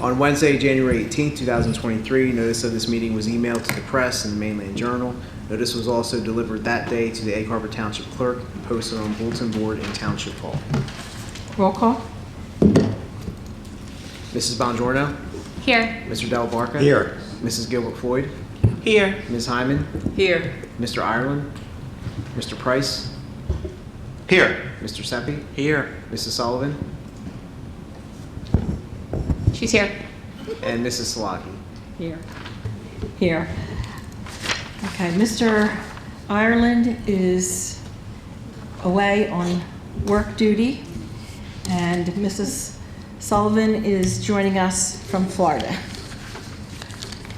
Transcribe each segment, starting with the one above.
On Wednesday, January 18th, 2023, notice of this meeting was emailed to the press and the Mainland Journal. Notice was also delivered that day to the Egg Harbor Township Clerk and posted on bulletin board in Township Hall. Roll call. Mrs. Bongiorno? Here. Mr. Del Barca? Here. Mrs. Gilbert-Floyd? Here. Ms. Hyman? Here. Mr. Ireland? Mr. Price? Here. Mr. Seppi? Here. Mrs. Sullivan? She's here. And Mrs. Salaki. Here. Here. Okay, Mr. Ireland is away on work duty, and Mrs. Sullivan is joining us from Florida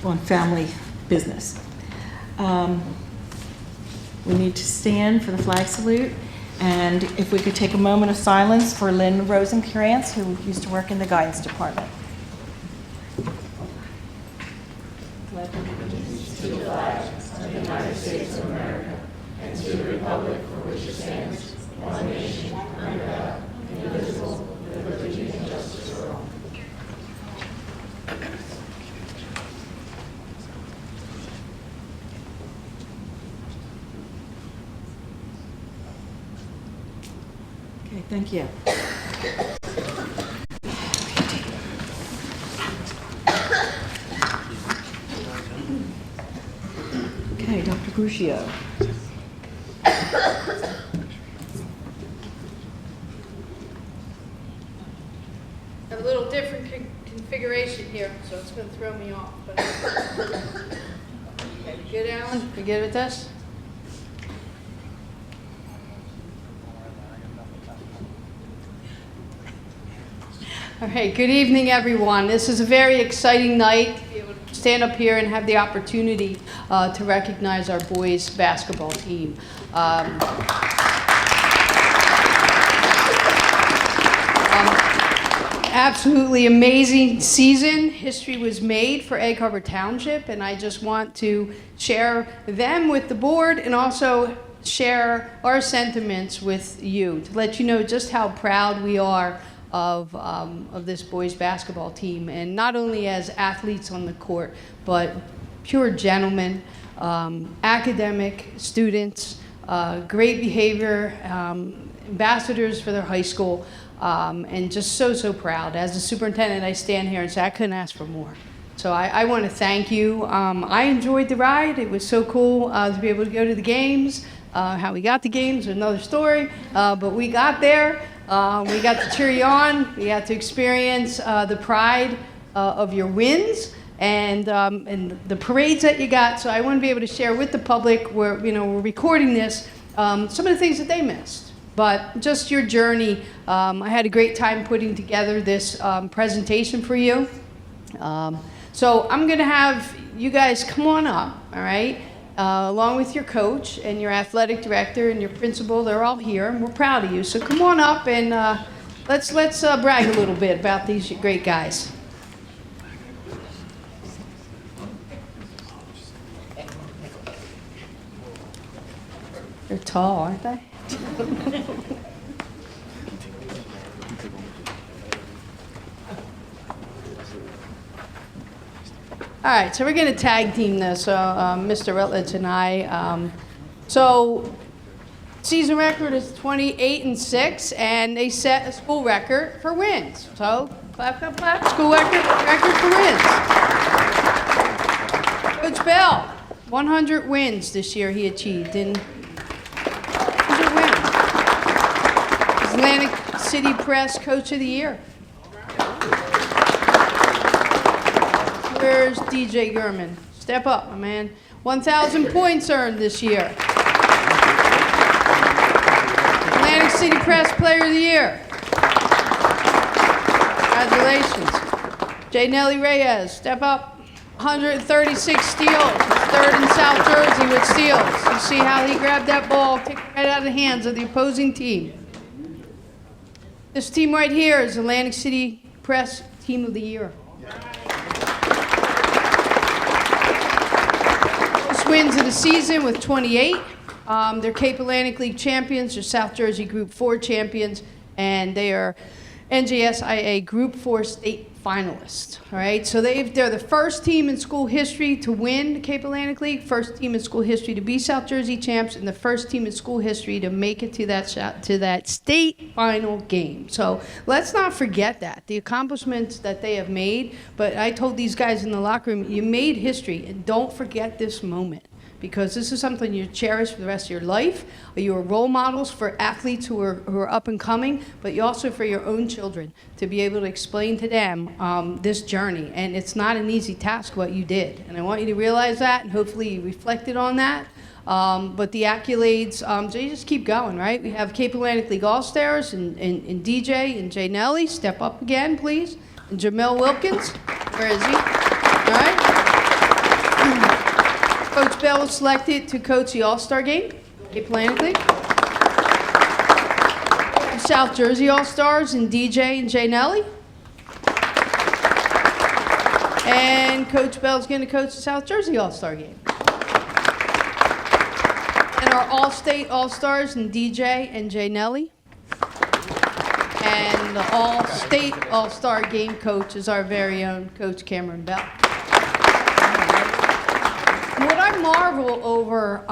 on family business. We need to stand for the flag salute, and if we could take a moment of silence for Lynn Rosenkrantz, who used to work in the guidance department. Okay, thank you. Okay, Dr. Guccio. Have a little different configuration here, so it's going to throw me off. But okay, you good, Alan? You good with this? All right, good evening, everyone. This is a very exciting night to be able to stand up here and have the opportunity to recognize our boys basketball team. Absolutely amazing season. History was made for Egg Harbor Township, and I just want to share them with the board and also share our sentiments with you to let you know just how proud we are of this boys basketball team, and not only as athletes on the court, but pure gentlemen, academic students, great behavior, ambassadors for their high school, and just so proud. As a superintendent, I stand here and say I couldn't ask for more. So I want to thank you. I enjoyed the ride. It was so cool to be able to go to the games. How we got the games is another story, but we got there. We got to cheer you on. We got to experience the pride of your wins and the parades that you got. So I want to be able to share with the public, we're recording this, some of the things that they missed. But just your journey. I had a great time putting together this presentation for you. So I'm going to have you guys come on up, all right? Along with your coach and your athletic director and your principal. They're all here, and we're proud of you. So come on up and let's brag a little bit about these great guys. They're tall, aren't they? All right, so we're going to tag team this, Mr. Rutledge and I. So season record is 28-6, and they set a school record for wins. So clap, clap, clap. School record for wins. Coach Bell, 100 wins this year he achieved. And 100 wins. Atlantic City Press Coach of the Year. Where's DJ Gurman? Step up, my man. 1,000 points earned this year. Atlantic City Press Player of the Year. Congratulations. J. Nelly Reyes, step up. 136 steals. Third in South Jersey with steals. You see how he grabbed that ball, took it right out of the hands of the opposing team. This team right here is Atlantic City Press Team of the Year. Wins of the season with 28. They're Cape Atlantic League champions. They're South Jersey Group 4 champions, and they are NJSIA Group 4 state finalists. All right, so they're the first team in school history to win the Cape Atlantic League, first team in school history to be South Jersey champs, and the first team in school history to make it to that state final game. So let's not forget that, the accomplishments that they have made. But I told these guys in the locker room, you made history, and don't forget this moment, because this is something you cherish for the rest of your life. You are role models for athletes who are up and coming, but you also for your own children to be able to explain to them this journey. And it's not an easy task what you did. And I want you to realize that, and hopefully you reflected on that. But the accolades, so you just keep going, right? We have Cape Atlantic League All-Stars and DJ and Jay Nelly. Step up again, please. And Jamel Wilkins. Where is he? All right. Coach Bell was selected to coach the All-Star game, Cape Atlantic League. South Jersey All-Stars and DJ and Jay Nelly. And Coach Bell's going to coach the South Jersey All-Star game. And our All-State All-Stars and DJ and Jay Nelly. And the All-State All-Star game coach is our very own Coach Cameron Bell. What I marvel over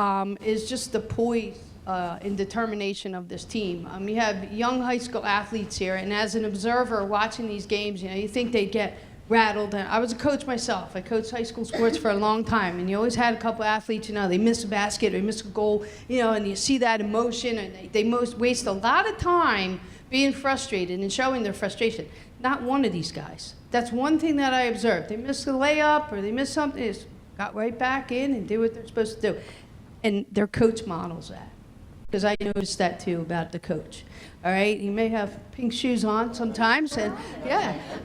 is just the poise and determination of this team. You have young high school athletes here, and as an observer watching these games, you think they'd get rattled. And I was a coach myself. I coached high school sports for a long time, and you always had a couple athletes, they miss a basket or they miss a goal, and you see that emotion, and they waste a lot of time being frustrated and showing their frustration. Not one of these guys. That's one thing that I observed. They missed a layup or they missed something. They just got right back in and did what they're supposed to do. And their coach models that. Because I noticed that too about the coach. All right, he may have pink shoes on sometimes, and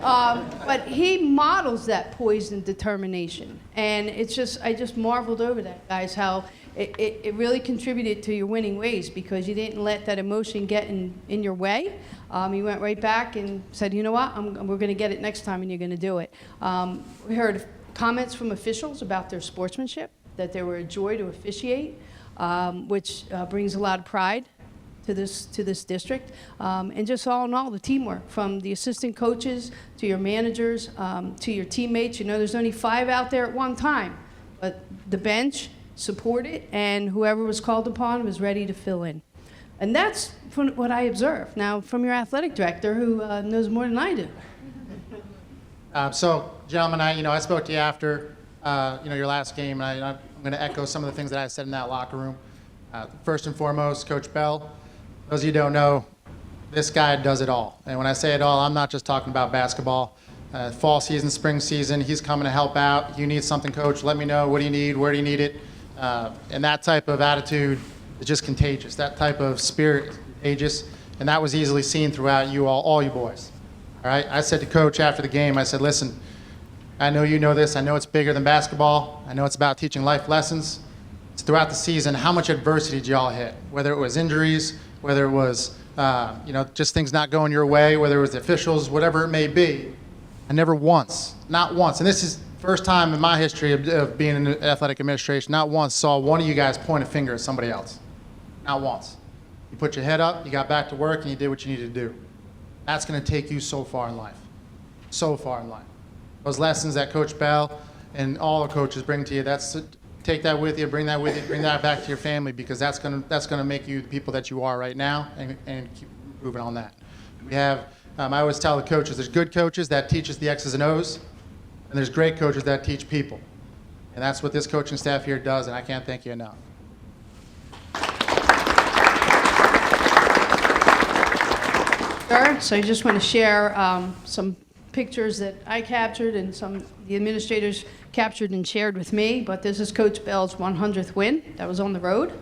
but he models that poise and determination. And I just marveled over that, guys, how it really contributed to your winning ways, because you didn't let that emotion get in your way. You went right back and said, you know what, we're going to get it next time, and you're going to do it. We heard comments from officials about their sportsmanship, that they were a joy to officiate, which brings a lot of pride to this district. And just all in all, the teamwork from the assistant coaches to your managers to your teammates. There's only 5 out there at one time, but the bench supported, and whoever was called upon was ready to fill in. And that's from what I observed. Now, from your athletic director, who knows more than I do. So, gentlemen, I spoke to you after, your last game, and I'm going to echo some of the things that I said in that locker room. First and foremost, Coach Bell, those of you who don't know, this guy does it all. And when I say it all, I'm not just talking about basketball. Fall season, spring season, he's coming to help out. You need something, Coach, let me know. What do you need? Where do you need it? And that type of attitude is just contagious. That type of spirit is contagious. And that was easily seen throughout you all you boys. All right? I said to Coach after the game, I said, listen, I know you know this. I know it's bigger than basketball. I know it's about teaching life lessons. It's throughout the season, how much adversity did y'all hit? Whether it was injuries, whether it was, just things not going your way, whether it was the officials, whatever it may be. I never once, not once, and this is the first time in my history of being in athletic administration, not once saw one of you guys point a finger at somebody else. Not once. You put your head up, you got back to work, and you did what you needed to do. That's going to take you so far in life. So far in life. Those lessons that Coach Bell and all the coaches bring to you, take that with you, bring that with you, bring that back to your family, because that's gonna make you the people that you are right now, and keep moving on that. We have, I always tell the coaches, there's good coaches that teach us the X's and O's, and there's great coaches that teach people. And that's what this coaching staff here does, and I can't thank you enough. Sure. So I just want to share some pictures that I captured and some the administrators captured and shared with me. But this is Coach Bell's 100th win. That was on the road.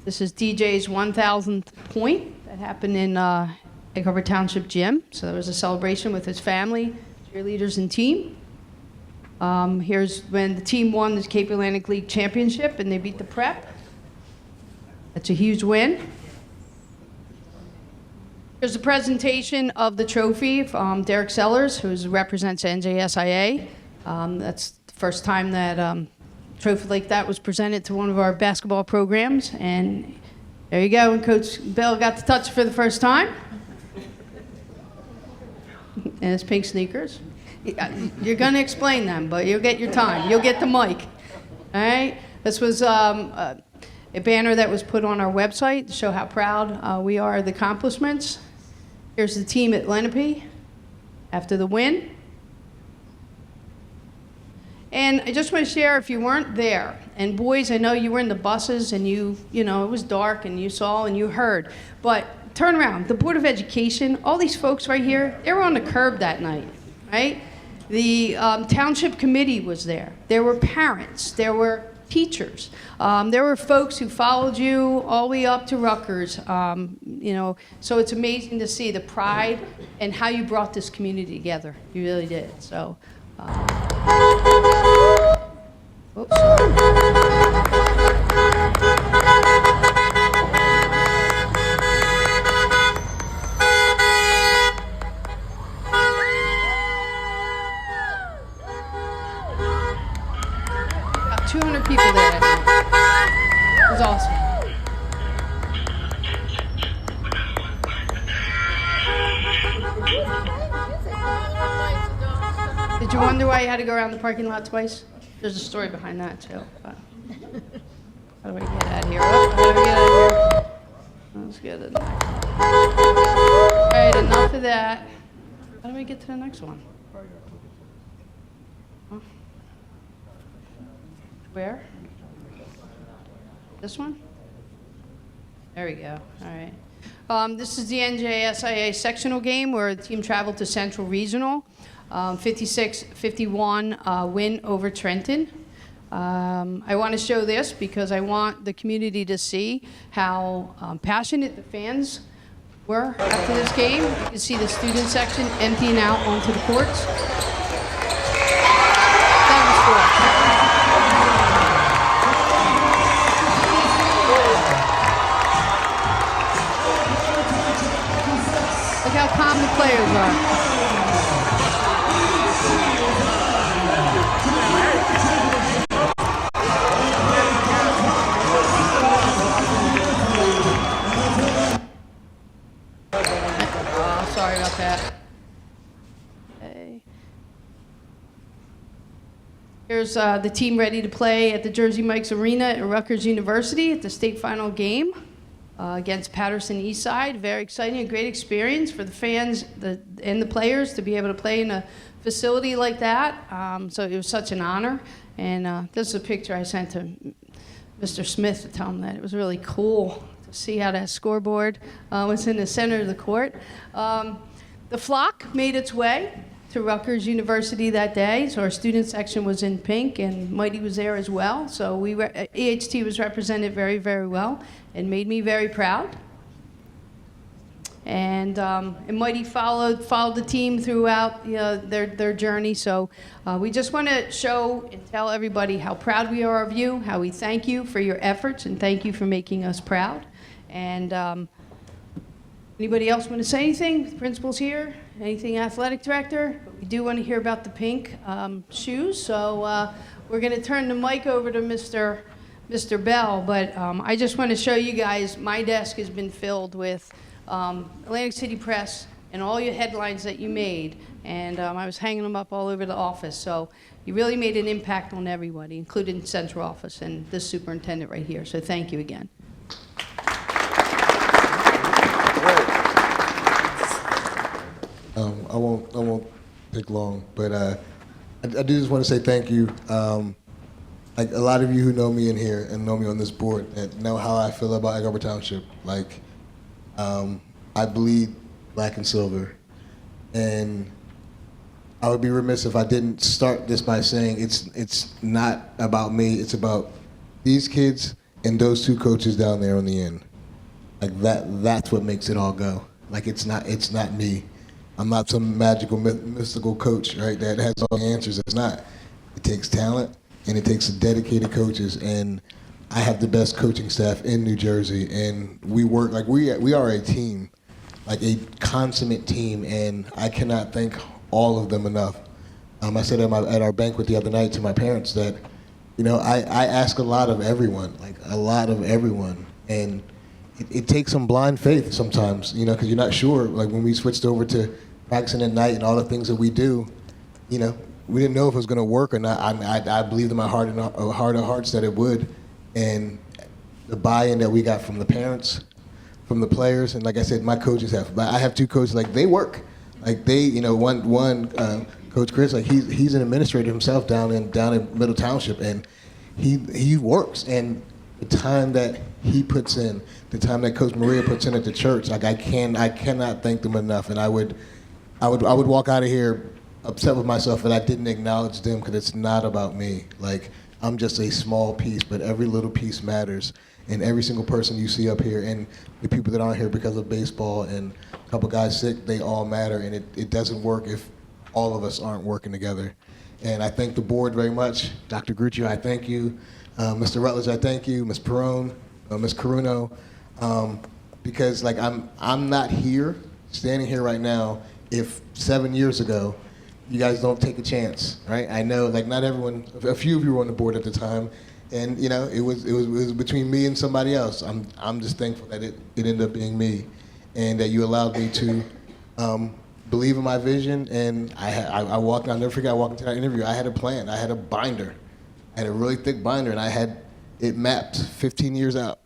This is DJ's 1,000th point. That happened in Egg Harbor Township Gym. So there was a celebration with his family, cheerleaders, and team. Here's when the team won the Cape Atlantic League Championship and they beat the Prep. That's a huge win. Here's a presentation of the trophy from Derek Sellers, who represents NJSIA. That's the first time that trophy like that was presented to one of our basketball programs. And there you go, and Coach Bell got to touch it for the first time. and his pink sneakers. You're going to explain them, but you'll get your time. You'll get the mic. All right? This was a banner that was put on our website to show how proud we are of the accomplishments. Here's the team at Lenape after the win. And I just want to share, if you weren't there, and boys, I know you were in the buses and you know, it was dark and you saw and you heard, but turn around. The Board of Education, all these folks right here, they were on the curb that night, right? The township committee was there. There were parents. There were teachers. There were folks who followed you all the way up to Rutgers. You know, so it's amazing to see the pride and how you brought this community together. You really did. So. Oops, sorry. About 200 people there that night. It was awesome. Did you wonder why you had to go around the parking lot twice? There's a story behind that, too. But how do we get out of here? Oh, how do we get out of here? Let's get to the next one. All right, enough of that. How do we get to the next one? Huh? Where? This one? There we go. All right. This is the NJSIA sectional game where the team traveled to Central Regional. 56-51 win over Trenton. I want to show this because I want the community to see how passionate the fans were after this game. You can see the student section emptying out onto the courts. That was cool. Look how calm the players are. Sorry about that. Okay. Here's the team ready to play at the Jersey Mike's Arena at Rutgers University at the state final game against Patterson Eastside. Very exciting, a great experience for the fans and the players to be able to play in a facility like that. So it was such an honor. And this is a picture I sent to Mr. Smith to tell him that it was really cool to see how that scoreboard was in the center of the court. The flock made its way to Rutgers University that day, so our student section was in pink, and Mighty was there as well. So EHT was represented very, very well, and made me very proud. And Mighty followed the team throughout their journey. So we just want to show and tell everybody how proud we are of you, how we thank you for your efforts, and thank you for making us proud. And anybody else want to say anything? The principal's here. Anything, athletic director? We do want to hear about the pink shoes. So we're going to turn the mic over to Mr. Bell. But I just want to show you guys, my desk has been filled with Atlantic City Press and all your headlines that you made. And I was hanging them up all over the office. So you really made an impact on everybody, including central office and this superintendent right here. So thank you again. I won't take long, but I do just want to say thank you. Like a lot of you who know me in here and know me on this board and know how I feel about Egg Harbor Township. Like, I bleed black and silver, and I would be remiss if I didn't start this by saying it's not about me. It's about these kids and those two coaches down there on the end. Like that's what makes it all go. Like it's not me. I'm not some magical, mystical coach, right, that has all the answers. It's not. It takes talent, and it takes dedicated coaches, and I have the best coaching staff in New Jersey, and we work, like we are a team, like a consummate team, and I cannot thank all of them enough. I said at our banquet the other night to my parents that, you know, I ask a lot of everyone, and it takes some blind faith sometimes, you know, because you're not sure. Like when we switched over to practicing at night and all the things that we do, you know, we didn't know if it was going to work or not. I believed in my heart of hearts that it would. And the buy-in that we got from the parents, from the players, and like I said, my coaches have. I have 2 coaches, like, they work. Like, they, you know, one Coach Chris, like, he's an administrator himself down in Middle Township, and he works. And the time that he puts in, the time that Coach Maria puts in at the church, like, I cannot thank them enough. And I would walk out of here upset with myself that I didn't acknowledge them, because it's not about me. Like, I'm just a small piece, but every little piece matters. And every single person you see up here, and the people that aren't here because of baseball, and a couple guys sick, they all matter. And it doesn't work if all of us aren't working together. And I thank the board very much. Dr. Gruccio, I thank you. Mr. Rutledge, I thank you. Ms. Perone, Ms. Caruno, because, like, I'm not here, standing here right now, if 7 years ago you guys don't take a chance, right? I know, like, not everyone, a few of you were on the board at the time, and, you know, it was between me and somebody else. I'm just thankful that it ended up being me, and that you allowed me to believe in my vision. And I walked, I'll never forget, I walked into that interview, I had a plan, I had a binder, I had a really thick binder, and I had it mapped 15 years out.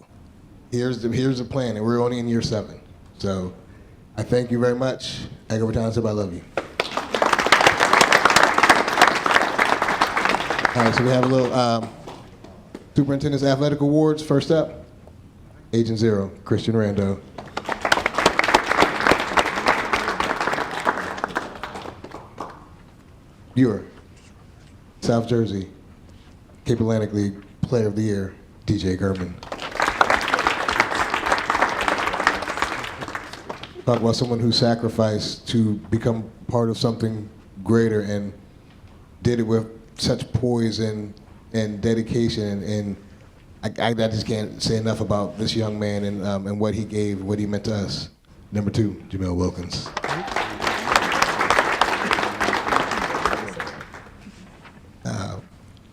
Here's the plan, and we're only in year 7. So I thank you very much. Egg Harbor Township, I love you. All right, so we have a little Superintendent's Athletic Awards. First up, Agent Zero, Christian Rando. Viewer, South Jersey, Cape Atlantic League Player of the Year, DJ German. Talk about someone who sacrificed to become part of something greater and did it with such poise and dedication, and I just can't say enough about this young man and what he gave, what he meant to us. Number 2, Jamel Wilkins.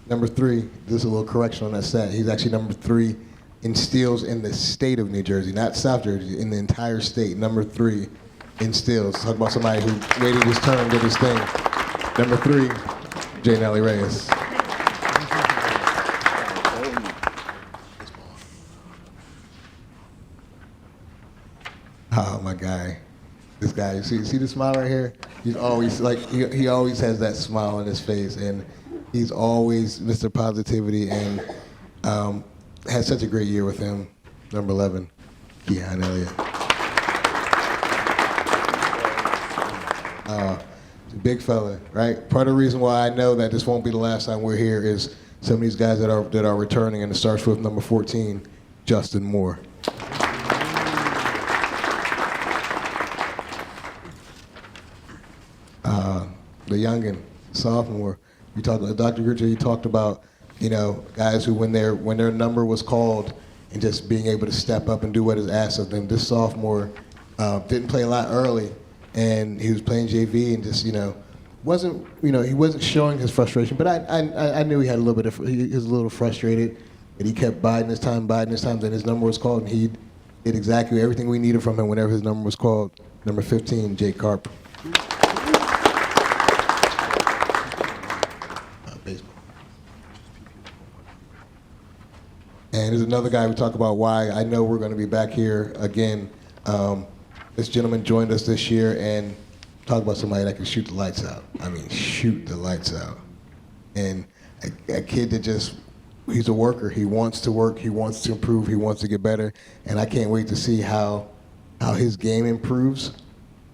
Number 3, this is a little correction on that stat. He's actually number 3 in steals in the state of New Jersey, not South Jersey, in the entire state. Number 3 in steals. Talk about somebody who waited his turn, did his thing. Number 3, Jay Nelly Reyes. Oh, my guy. This guy, you see the smile right here? He's always like, he always has that smile on his face, and he's always Mr. Positivity, and had such a great year with him. Number 11, Keon Elliott. Big fella, right? Part of the reason why I know that this won't be the last time we're here is some of these guys that are returning, and it starts with number 14, Justin Moore. The youngin, sophomore. You talked, Dr. Gruccio, you talked about, you know, guys who when their number was called and just being able to step up and do what is asked of them. This sophomore didn't play a lot early, and he was playing JV and just, he wasn't showing his frustration, but I knew he had a little bit of, he was a little frustrated, but he kept biding his time, and his number was called, and he did exactly everything we needed from him whenever his number was called. Number 15, Jake Carp. Baseball. And there's another guy we talk about why I know we're going to be back here again. This gentleman joined us this year, and talk about somebody that can shoot the lights out. I mean, shoot the lights out. And a kid that just, he's a worker. He wants to work. He wants to improve. He wants to get better. And I can't wait to see how his game improves.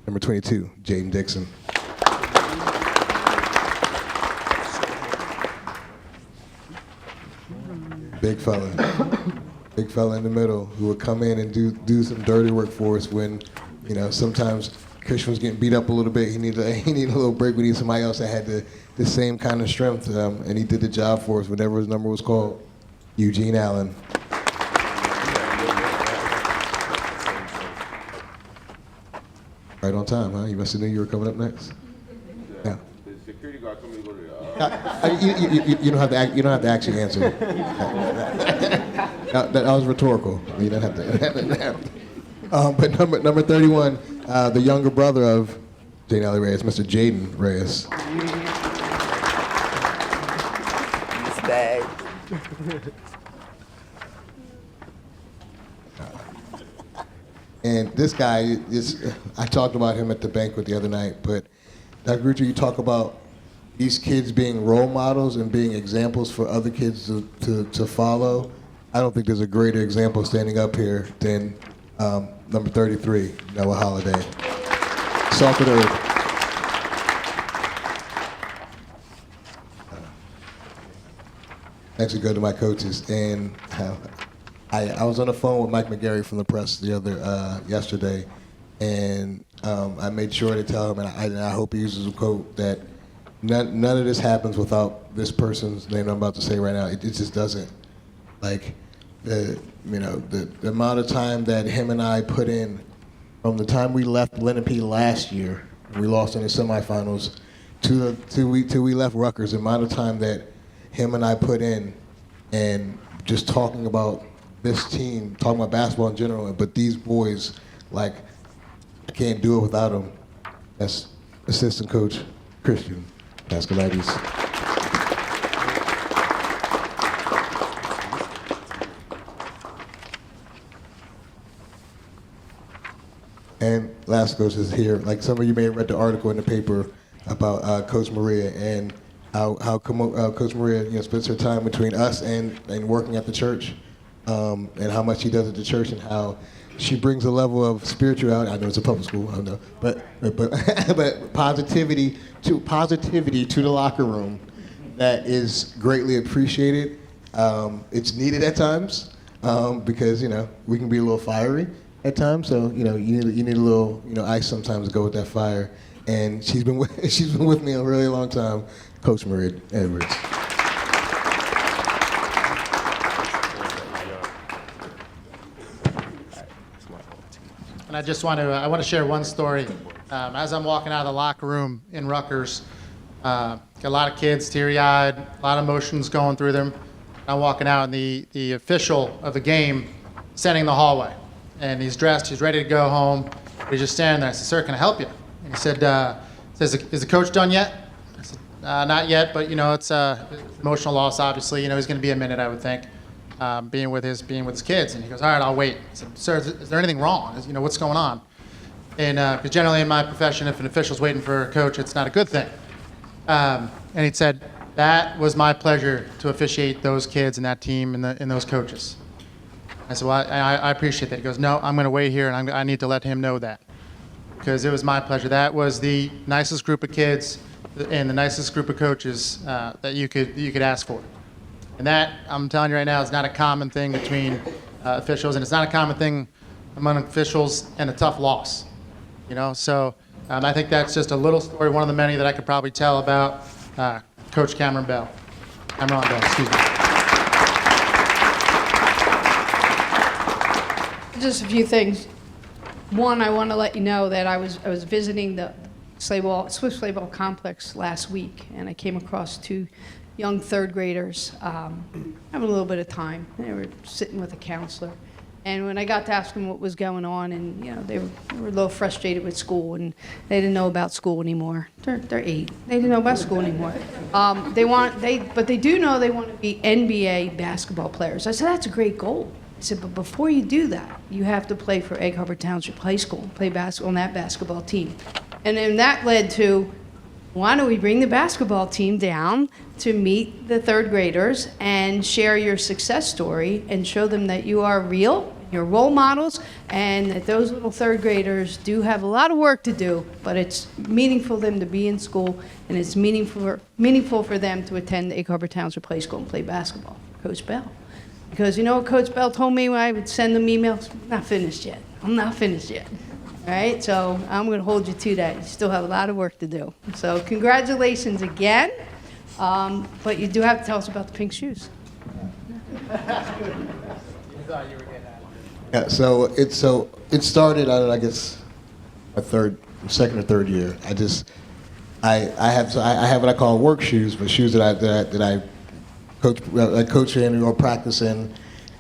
Number 22, Jaden Dixon. Big fella in the middle who would come in and do some dirty work for us when, sometimes Christian was getting beat up a little bit. He needed a little break. We needed somebody else that had the same kind of strength, and he did the job for us whenever his number was called. Eugene Allen. Right on time, huh? You must have knew you were coming up next. Yeah. The security guard told me to go to the you don't have to actually answer. That was rhetorical. You don't have to. But number 31, the younger brother of Jaden Ellie Reyes, Mr. Jaden Reyes. And this guy is, I talked about him at the banquet the other night, but Dr. Grucher, you talk about these kids being role models and being examples for other kids to follow. I don't think there's a greater example standing up here than number 33, Noah Holiday. Salt of the earth. Actually go to my coaches, and I was on the phone with Mike McGarry from the press yesterday, and I made sure to tell him, and I hope he uses a quote, that none of this happens without this person's name I'm about to say right now. It just doesn't. Like, the amount of time that him and I put in from the time we left Lenape last year, we lost in the semifinals, till we left Rutgers, the amount of time that him and I put in, and just talking about this team, talking about basketball in general, but these boys, like, I can't do it without them. That's assistant coach Christian Pascalidis. And last coach is here. Like, some of you may have read the article in the paper about Coach Maria, and how Coach Maria spends her time between us and working at the church, and how much she does at the church, and how she brings a level of spirituality. I know it's a public school, I know, but positivity to the locker room that is greatly appreciated. It's needed at times, because we can be a little fiery at times. So you need a little ice sometimes to go with that fire. And she's been with me a really long time, Coach Maria Edwards. And I just want to share one story. As I'm walking out of the locker room in Rutgers, got a lot of kids, teary-eyed, a lot of emotions going through them. I'm walking out, and the official of the game is standing in the hallway, and he's dressed, he's ready to go home. He's just standing there. I said, "Sir, can I help you?" And he said, "Is the coach done yet?" I said, "Not yet, but it's emotional loss. Obviously, he's going to be a minute, I would think, being with his kids." And he goes, "All right, I'll wait." I said, "Sir, is there anything wrong? What's going on?" And because generally in my profession, if an official's waiting for a coach, it's not a good thing. And he said, "That was my pleasure to officiate those kids and that team and those coaches." I said, "Well, I appreciate that." He goes, "No, I'm going to wait here, and I need to let him know that, because it was my pleasure. That was the nicest group of kids and the nicest group of coaches that you could ask for." And that, I'm telling you right now, is not a common thing between officials, and it's not a common thing among officials and a tough loss. So I think that's just a little story, one of the many that I could probably tell about Coach Cameron Bell. Cameron Bell, excuse me. Just a few things. One, I want to let you know that I was visiting the Swift Slayball Complex last week, and I came across two young third graders having a little bit of time. They were sitting with a counselor, and when I got to ask them what was going on, and they were a little frustrated with school, and they didn't know about school anymore. They're 8. They didn't know about school anymore. But they do know they want to be NBA basketball players. I said, that's a great goal. I said, but before you do that, you have to play for Egg Harbor Township High School, play basketball on that basketball team. And then that led to, why don't we bring the basketball team down to meet the third graders and share your success story and show them that you are real, you're role models, and that those little third graders do have a lot of work to do, but it's meaningful for them to be in school, and it's meaningful for them to attend Egg Harbor Township High School and play basketball. Coach Bell. Because you know what Coach Bell told me when I would send them emails? I'm not finished yet. All right, so I'm going to hold you to that. You still have a lot of work to do. So congratulations again. But you do have to tell us about the pink shoes. Yeah, so it started, I guess, second or third year. I have what I call work shoes, but shoes that I coach in or practice in,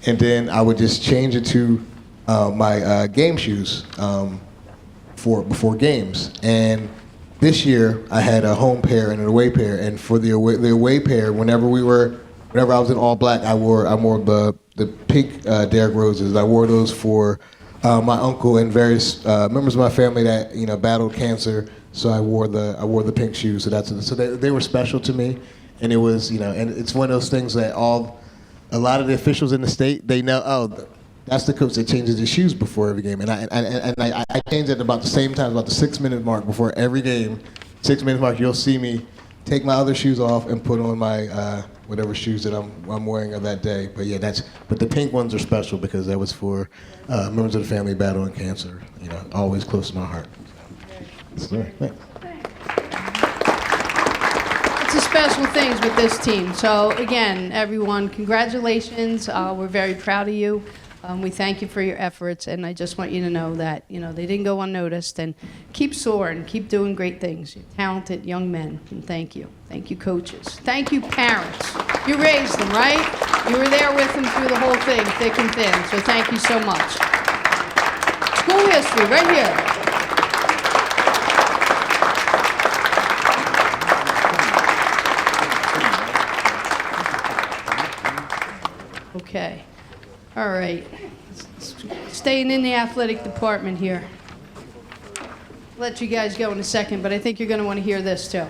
and then I would just change it to my game shoes before games. And this year I had a home pair and an away pair, and for the away pair, whenever I was in all black, I wore the pink Derrick Roses. I wore those for my uncle and various members of my family that battled cancer. So I wore the pink shoes. So they were special to me, and it was and it's one of those things that a lot of the officials in the state, they know, oh, that's the coach that changes his shoes before every game. And I changed it about the same time, about the 6-minute mark before every game. 6-minute mark, you'll see me take my other shoes off and put on my whatever shoes that I'm wearing that day. But yeah, but the pink ones are special because that was for members of the family battling cancer. Always close to my heart. Sorry. Thanks. Lots of special things with this team. So again, everyone, congratulations. We're very proud of you. We thank you for your efforts, and I just want you to know that they didn't go unnoticed. And keep soaring, keep doing great things. You're talented young men, and thank you. Thank you, coaches. Thank you, parents. You raised them, right? You were there with them through the whole thing, thick and thin. So thank you so much. School history, right here. Okay. All right. Staying in the athletic department here. I'll let you guys go in a second, but I think you're going to want to hear this too.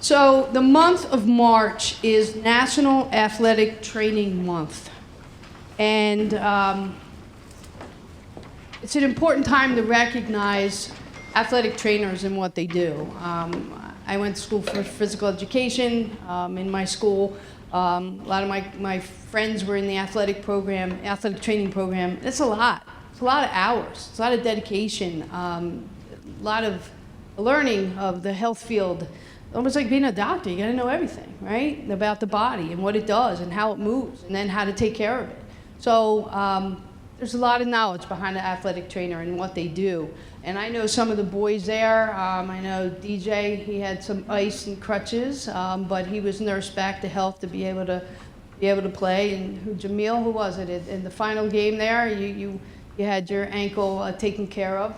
So the month of March is National Athletic Training Month. And it's an important time to recognize athletic trainers and what they do. I went to school for physical education in my school. A lot of my friends were in the athletic training program. It's a lot. It's a lot of hours. It's a lot of dedication. A lot of learning of the health field. Almost like being a doctor. You got to know everything, right? About the body and what it does and how it moves and then how to take care of it. So there's a lot of knowledge behind an athletic trainer and what they do. And I know some of the boys there. I know DJ, he had some ice and crutches, but he was nursed back to health to be able to play. And Jamil, who was it? In the final game there, you had your ankle taken care of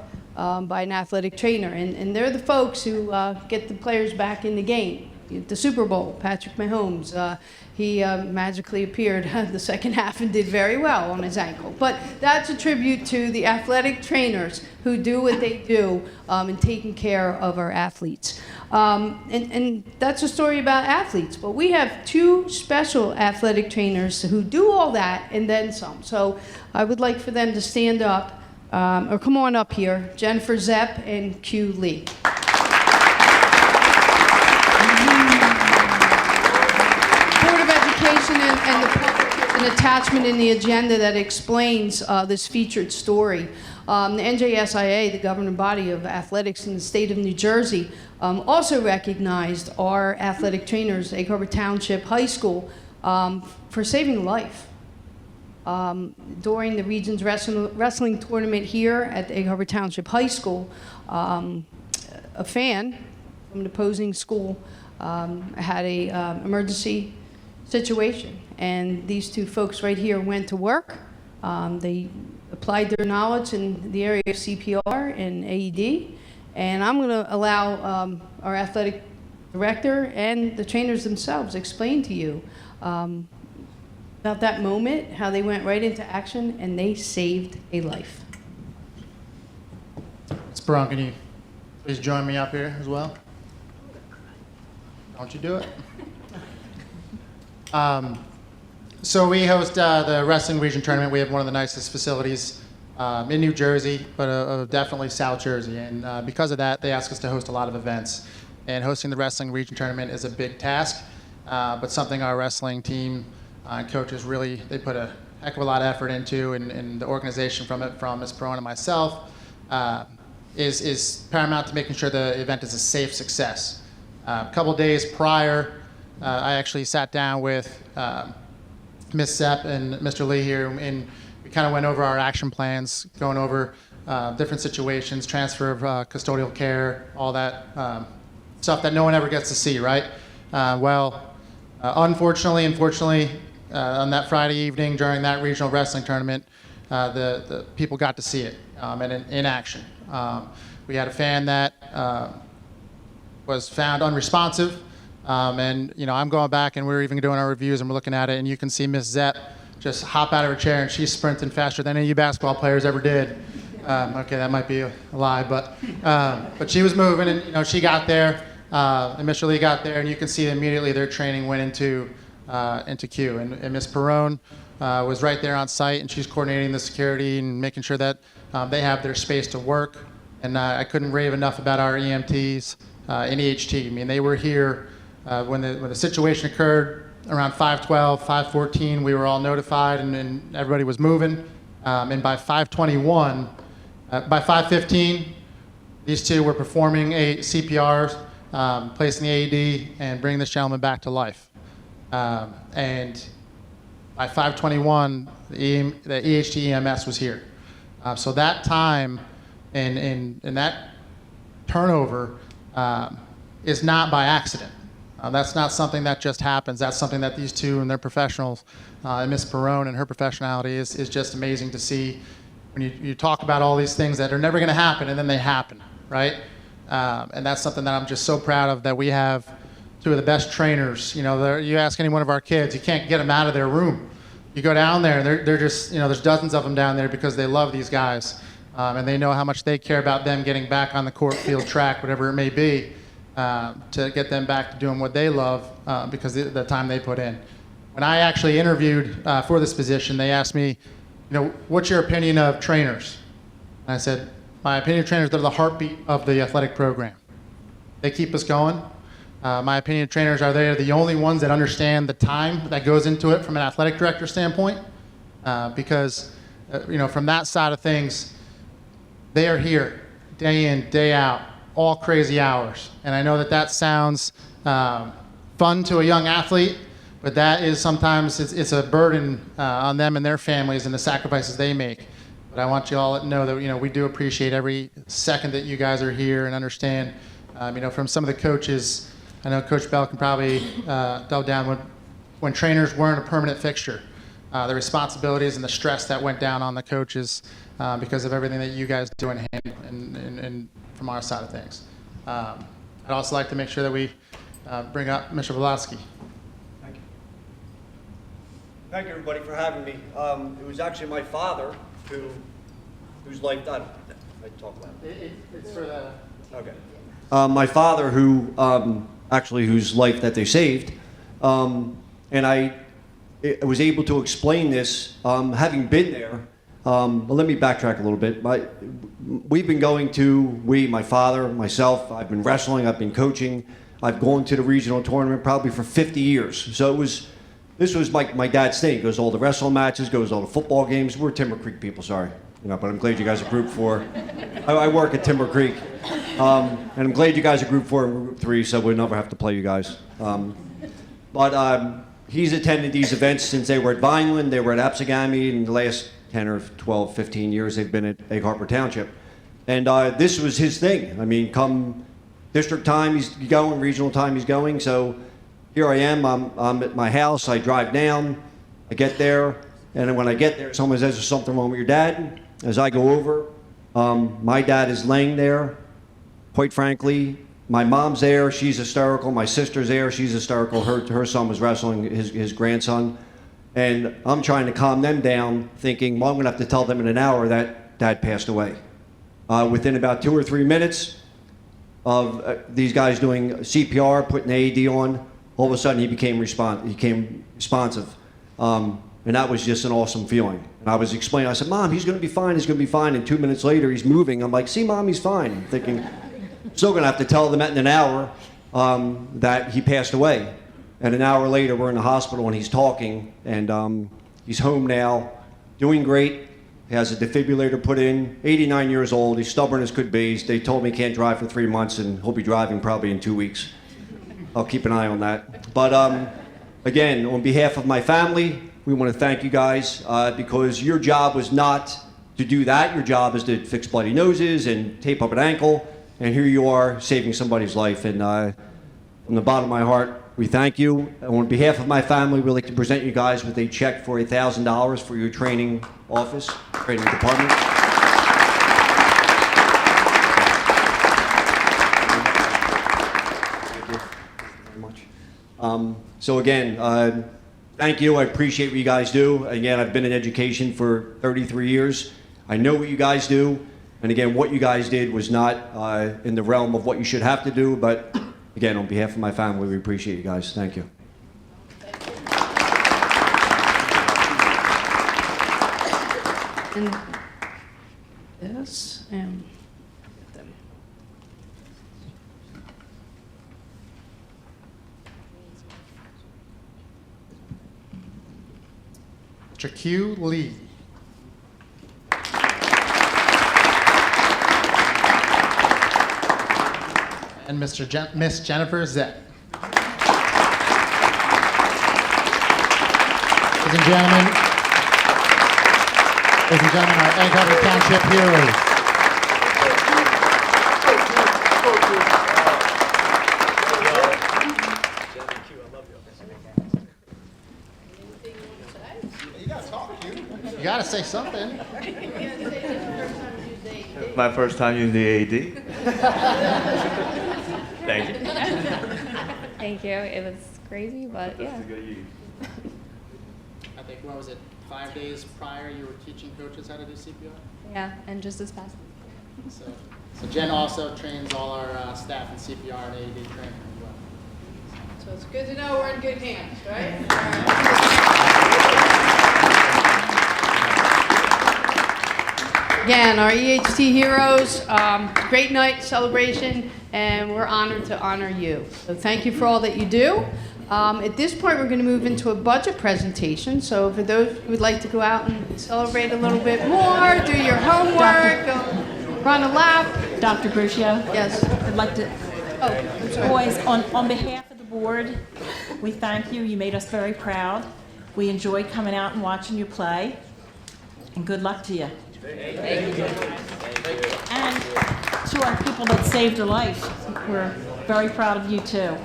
by an athletic trainer. And they're the folks who get the players back in the game. The Super Bowl, Patrick Mahomes, he magically appeared the second half and did very well on his ankle. But that's a tribute to the athletic trainers who do what they do in taking care of our athletes. And that's a story about athletes. But we have two special athletic trainers who do all that and then some. So I would like for them to stand up or come on up here, Jennifer Zepp and Q Lee. And an attachment in the agenda that explains this featured story. The NJSIA, the governing body of athletics in the state of New Jersey, also recognized our athletic trainers, Egg Harbor Township High School, for saving life. During the region's wrestling tournament here at Egg Harbor Township High School, a fan from an opposing school had a emergency situation, and these two folks right here went to work. They applied their knowledge in the area of CPR and AED, and I'm going to allow our athletic director and the trainers themselves explain to you about that moment, how they went right into action, and they saved a life. Ms. Perron, can you please join me up here as well? Don't you do it? So we host the Wrestling Region Tournament. We have one of the nicest facilities in New Jersey, but definitely South Jersey. And because of that, they ask us to host a lot of events. And hosting the Wrestling Region Tournament is a big task, but something our wrestling team and coaches really, they put a heck of a lot of effort into, and the organization from Ms. Perron and myself is paramount to making sure the event is a safe success. A couple days prior, I actually sat down with Ms. Sepp and Mr. Lee here, and we kind of went over our action plans, going over different situations, transfer of custodial care, all that stuff that no one ever gets to see, right? Unfortunately, on that Friday evening during that regional wrestling tournament, the people got to see it. and in action. We had a fan that was found unresponsive, and I'm going back and we're even doing our reviews and we're looking at it, and you can see Miss Zep just hop out of her chair and she's sprinting faster than any of you basketball players ever did. Okay, that might be a lie, but she was moving, and she got there. And Mr. Lee got there, and you can see immediately their training went into queue. And Ms. Perrone was right there on site, and she's coordinating the security and making sure that they have their space to work. And I couldn't rave enough about our EMTs in EHT. I mean, they were here when the situation occurred around 5:12, 5:14. We were all notified, and everybody was moving. And by 5:21, by 5:15, these two were performing a CPR, placing the AED, and bringing this gentleman back to life. And by 5:21, the EHT EMS was here. So that time and that turnover is not by accident. That's not something that just happens. That's something that these two and their professionals, and Ms. Perrone and her professionality is just amazing to see. When you talk about all these things that are never going to happen, and then they happen, right? And that's something that I'm just so proud of, that we have two of the best trainers. You ask any one of our kids, you can't get them out of their room. You go down there, and they're just, there's dozens of them down there because they love these guys. And they know how much they care about them getting back on the court, field, track, whatever it may be, to get them back to doing what they love because of the time they put in. When I actually interviewed for this position, they asked me, what's your opinion of trainers? And I said, my opinion of trainers, they're the heartbeat of the athletic program. They keep us going. My opinion of trainers are they're the only ones that understand the time that goes into it from an athletic director standpoint, because from that side of things, they are here day in, day out, all crazy hours. And I know that sounds fun to a young athlete, but that is sometimes it's a burden on them and their families and the sacrifices they make. But I want you all to know that we do appreciate every second that you guys are here and understand. From some of the coaches, I know Coach Bell can probably delve down when trainers weren't a permanent fixture, the responsibilities and the stress that went down on the coaches because of everything that you guys do in hand and from our side of things. I'd also like to make sure that we bring up Mr. Volotsky. Thank you, everybody, for having me. It was actually my father whose life died. I talk loud. It's for the... Okay. My father, whose life that they saved, and I was able to explain this, having been there. But let me backtrack a little bit. We've been going to, my father, myself, I've been wrestling, I've been coaching, I've gone to the regional tournament probably for 50 years. So this was my dad's thing. Goes to all the wrestling matches, goes to all the football games. We're Timber Creek people, sorry. But I'm glad you guys are Group 4. I work at Timber Creek. And I'm glad you guys are Group 4 and Group 3, so we'll never have to play you guys. But he's attended these events since they were at Vineland, they were at Apsagami, and the last 10 or 12, 15 years they've been at Egg Harbor Township. And this was his thing. Come district time, he's going, regional time, he's going. So here I am, I'm at my house, I drive down, I get there, and when I get there, someone says, there's something wrong with your dad. As I go over, my dad is laying there, quite frankly. My mom's there, she's hysterical. My sister's there, she's hysterical. Her son was wrestling, his grandson. And I'm trying to calm them down, thinking, well, I'm going to have to tell them in an hour that dad passed away. Within about 2 or 3 minutes of these guys doing CPR, putting AED on, all of a sudden he became responsive. And that was just an awesome feeling. And I was explaining, I said, Mom, he's going to be fine, he's going to be fine. And 2 minutes later, he's moving. I'm like, see, Mom, he's fine. I'm thinking, still going to have to tell them in an hour that he passed away. And an hour later, we're in the hospital and he's talking. And he's home now, doing great. He has a defibrillator put in, 89 years old. He's stubborn as could be. They told me he can't drive for 3 months and he'll be driving probably in 2 weeks. I'll keep an eye on that. But again, on behalf of my family, we want to thank you guys because your job was not to do that. Your job is to fix bloody noses and tape up an ankle. And here you are saving somebody's life. And from the bottom of my heart, we thank you. On behalf of my family, we'd like to present you guys with a check for $1,000 for your training office, training department. So again, thank you. I appreciate what you guys do. Again, I've been in education for 33 years. I know what you guys do. And again, what you guys did was not in the realm of what you should have to do. But again, on behalf of my family, we appreciate you guys. Thank you. And this, and get them. Mr. Q. Lee. And Miss Jennifer Zett. Ladies and gentlemen, our Egg Harbor Township heroes. You gotta say something. My first time using the AED. Thank you. Thank you. It was crazy, but yeah. I think, what was it, 5 days prior you were teaching coaches how to do CPR? Yeah, and just this past. So Jen also trains all our staff in CPR and AED training as well. So it's good to know we're in good hands, right? Again, our EHT heroes, great night celebration, and we're honored to honor you. So thank you for all that you do. At this point, we're going to move into a budget presentation. So for those who would like to go out and celebrate a little bit more, do your homework, go run a lap. Dr. Brucio? Yes. I'd like to, Oh, I'm sorry. boys, on behalf of the board, we thank you. You made us very proud. We enjoyed coming out and watching you play. And good luck to you. And to our people that saved a life, we're very proud of you too.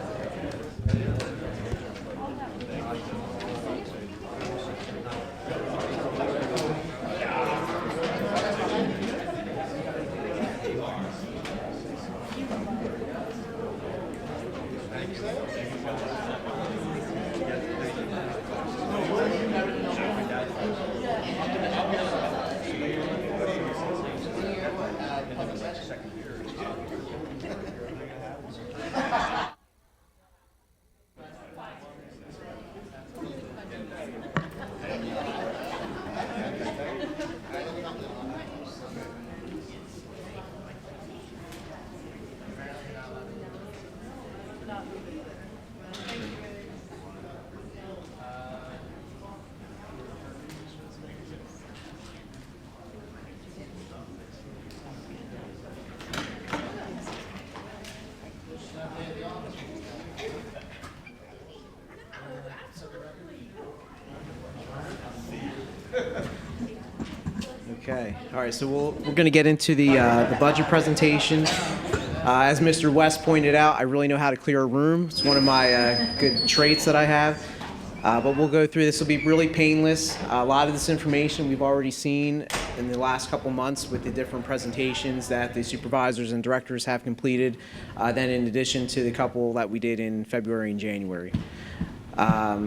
Okay, all right, so we're going to get into the budget presentation. As Mr. West pointed out, I really know how to clear a room. It's one of my good traits that I have. But we'll go through this. Will be really painless. A lot of this information we've already seen in the last couple months with the different presentations that the supervisors and directors have completed, then in addition to the couple that we did in February and January.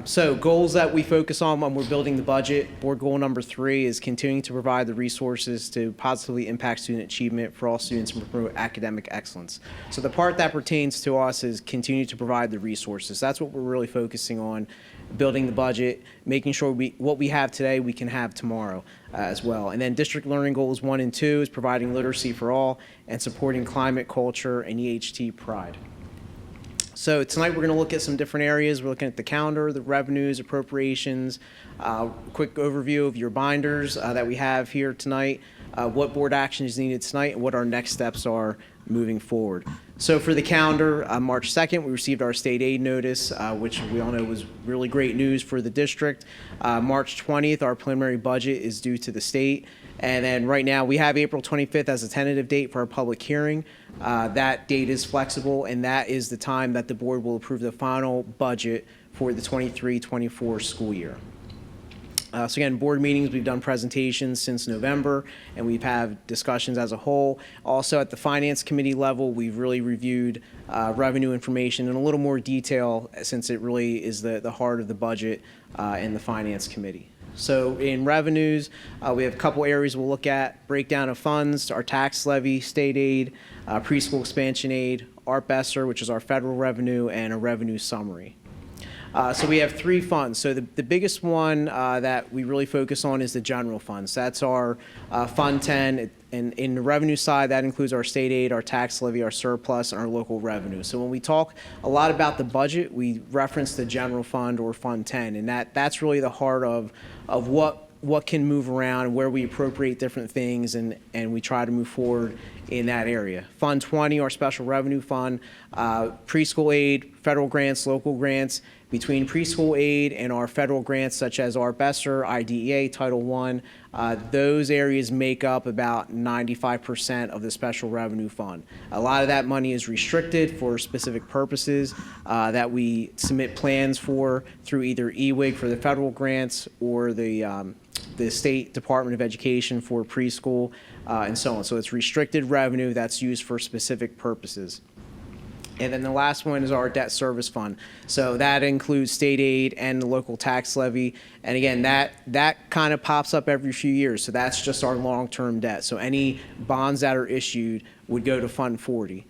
So goals that we focus on when we're building the budget. Board goal number 3 is continuing to provide the resources to positively impact student achievement for all students and promote academic excellence. So the part that pertains to us is continue to provide the resources. That's what we're really focusing on, building the budget, making sure what we have today we can have tomorrow as well. And then district learning goals 1 and 2 is providing literacy for all and supporting climate, culture, and EHT pride. So tonight we're going to look at some different areas. We're looking at the calendar, the revenues, appropriations, quick overview of your binders that we have here tonight, what board action is needed tonight, and what our next steps are moving forward. So for the calendar, March 2nd, we received our state aid notice, which we all know was really great news for the district. March 20th, our preliminary budget is due to the state. And then right now, we have April 25th as a tentative date for our public hearing. That date is flexible, and that is the time that the board will approve the final budget for the 23-24 school year. So again, board meetings, we've done presentations since November, and we've had discussions as a whole. Also, at the Finance Committee level, we've really reviewed revenue information in a little more detail, since it really is the heart of the budget in the Finance Committee. So in revenues, we have a couple areas we'll look at: breakdown of funds, our tax levy, state aid, preschool expansion aid, Art Besser, which is our federal revenue, and a revenue summary. So we have three funds. So the biggest one that we really focus on is the general funds. That's our Fund 10. And in the revenue side, that includes our state aid, our tax levy, our surplus, and our local revenue. So when we talk a lot about the budget, we reference the general fund or Fund 10. And that's really the heart of what can move around, where we appropriate different things, and we try to move forward in that area. Fund 20, our special revenue fund, preschool aid, federal grants, local grants. Between preschool aid and our federal grants, such as Art Besser, IDEA, Title I, those areas make up about 95% of the special revenue fund. A lot of that money is restricted for specific purposes that we submit plans for through either EWIG for the federal grants or the State Department of Education for preschool and so on. So it's restricted revenue that's used for specific purposes. And then the last one is our debt service fund. So that includes state aid and the local tax levy. And again, that kind of pops up every few years. So that's just our long-term debt. So any bonds that are issued would go to Fund 40.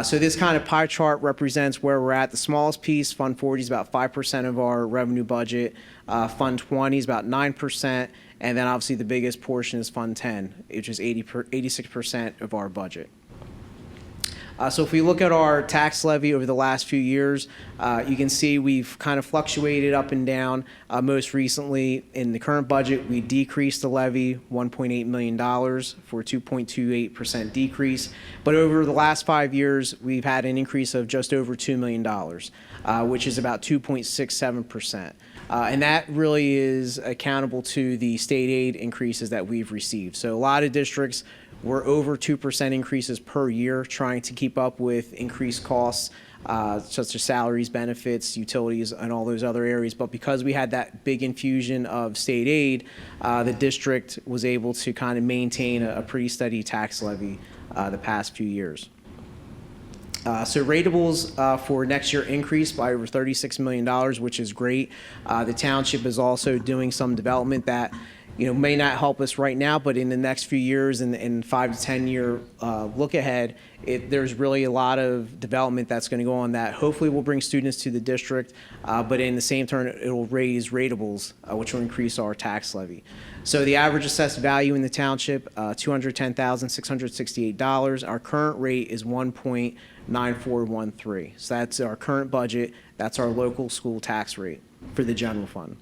So this kind of pie chart represents where we're at. The smallest piece, Fund 40, is about 5% of our revenue budget. Fund 20 is about 9%. And then obviously the biggest portion is Fund 10, which is 86% of our budget. So if we look at our tax levy over the last few years, you can see we've kind of fluctuated up and down. Most recently, in the current budget, we decreased the levy $1.8 million for a 2.28% decrease. But over the last 5 years, we've had an increase of just over $2 million, which is about 2.67%. And that really is accountable to the state aid increases that we've received. So a lot of districts were over 2% increases per year, trying to keep up with increased costs, such as salaries, benefits, utilities, and all those other areas. But because we had that big infusion of state aid, the district was able to kind of maintain a pretty steady tax levy the past few years. So ratables for next year increased by over $36 million, which is great. The township is also doing some development that may not help us right now, but in the next few years and in 5 to 10 year look ahead, there's really a lot of development that's going to go on that hopefully will bring students to the district, but in the same turn, it will raise ratables, which will increase our tax levy. So the average assessed value in the township, $210,668. Our current rate is 1.9413. So that's our current budget. That's our local school tax rate for the general fund.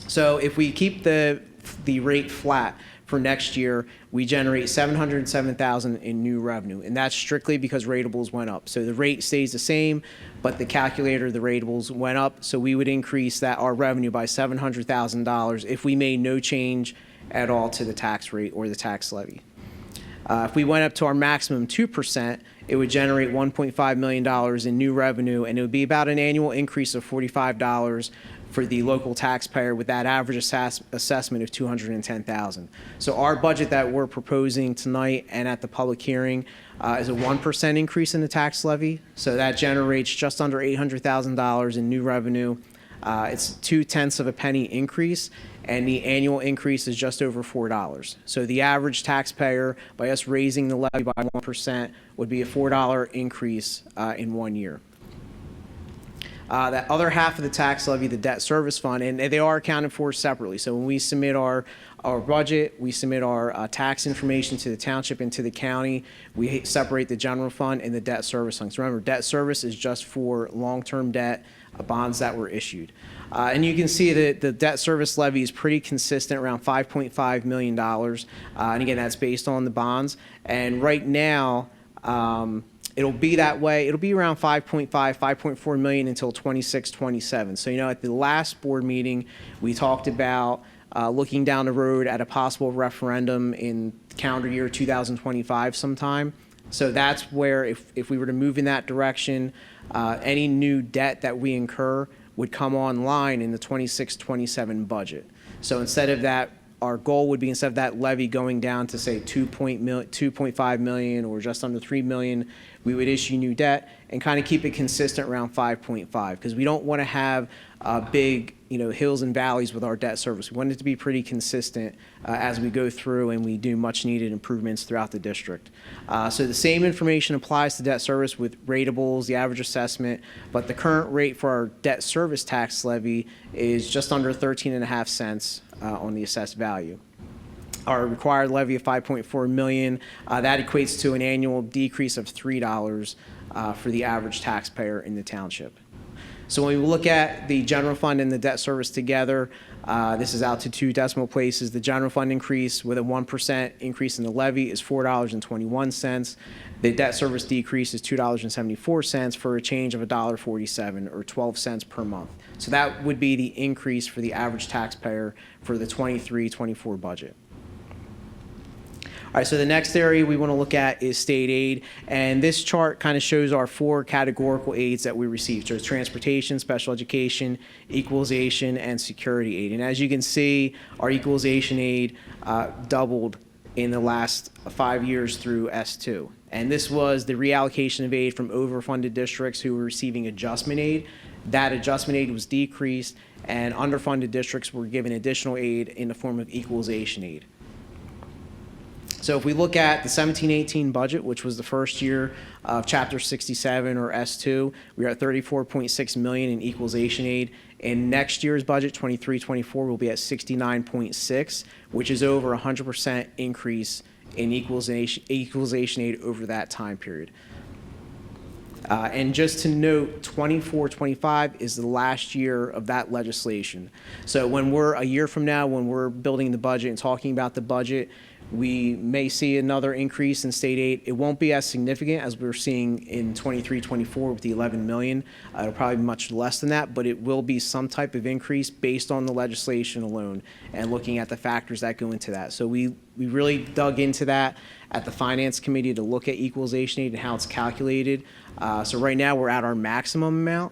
So if we keep the rate flat for next year, we generate $707,000 in new revenue, and that's strictly because ratables went up. So the rate stays the same, but the calculator, the ratables went up, so we would increase our revenue by $700,000 if we made no change at all to the tax rate or the tax levy. If we went up to our maximum 2%, it would generate $1.5 million in new revenue, and it would be about an annual increase of $45 for the local taxpayer with that average assessment of $210,000. So our budget that we're proposing tonight and at the public hearing is a 1% increase in the tax levy. So that generates just under $800,000 in new revenue. It's 0.2 of a penny increase, and the annual increase is just over $4. So the average taxpayer, by us raising the levy by 1%, would be a $4 increase in 1 year. That other half of the tax levy, the debt service fund, and they are accounted for separately. So when we submit our budget, we submit our tax information to the township and to the county. We separate the general fund and the debt service fund. So remember, debt service is just for long-term debt, bonds that were issued. And you can see that the debt service levy is pretty consistent, around $5.5 million. And again, that's based on the bonds. And right now, it'll be that way. It'll be around 5.4 million until 26, 27. So, at the last board meeting, we talked about looking down the road at a possible referendum in calendar year 2025 sometime. So that's where, if we were to move in that direction, any new debt that we incur would come online in the 26, 27 budget. So instead of that, our goal would be instead of that levy going down to say 2.5 million or just under 3 million, we would issue new debt and kind of keep it consistent around 5.5 because we don't want to have big hills and valleys with our debt service. We want it to be pretty consistent as we go through and we do much needed improvements throughout the district. So the same information applies to debt service with ratables, the average assessment, but the current rate for our debt service tax levy is just under 13.5 cents on the assessed value. Our required levy of 5.4 million, that equates to an annual decrease of $3 for the average taxpayer in the township. So when we look at the general fund and the debt service together, this is out to 2 decimal places. The general fund increase with a 1% increase in the levy is $4.21. The debt service decrease is $2.74 for a change of $1.47 or 12 cents per month. So that would be the increase for the average taxpayer for the 23-24 budget. All right, so the next area we want to look at is state aid, and this chart kind of shows our 4 categorical aids that we receive. So it's transportation, special education, equalization, and security aid. And as you can see, our equalization aid doubled in the last 5 years through S2. And this was the reallocation of aid from overfunded districts who were receiving adjustment aid. That adjustment aid was decreased, and underfunded districts were given additional aid in the form of equalization aid. So if we look at the 17-18 budget, which was the first year of Chapter 67 or S2, we are at $34.6 million in equalization aid. In next year's budget, 23-24, we'll be at 69.6, which is over 100% increase in equalization aid over that time period. And just to note, 24-25 is the last year of that legislation. So when we're a year from now, when we're building the budget and talking about the budget, we may see another increase in state aid. It won't be as significant as we're seeing in 23-24 with the 11 million. It'll probably be much less than that, but it will be some type of increase based on the legislation alone and looking at the factors that go into that. So we really dug into that at the Finance Committee to look at equalization aid and how it's calculated. So right now we're at our maximum amount,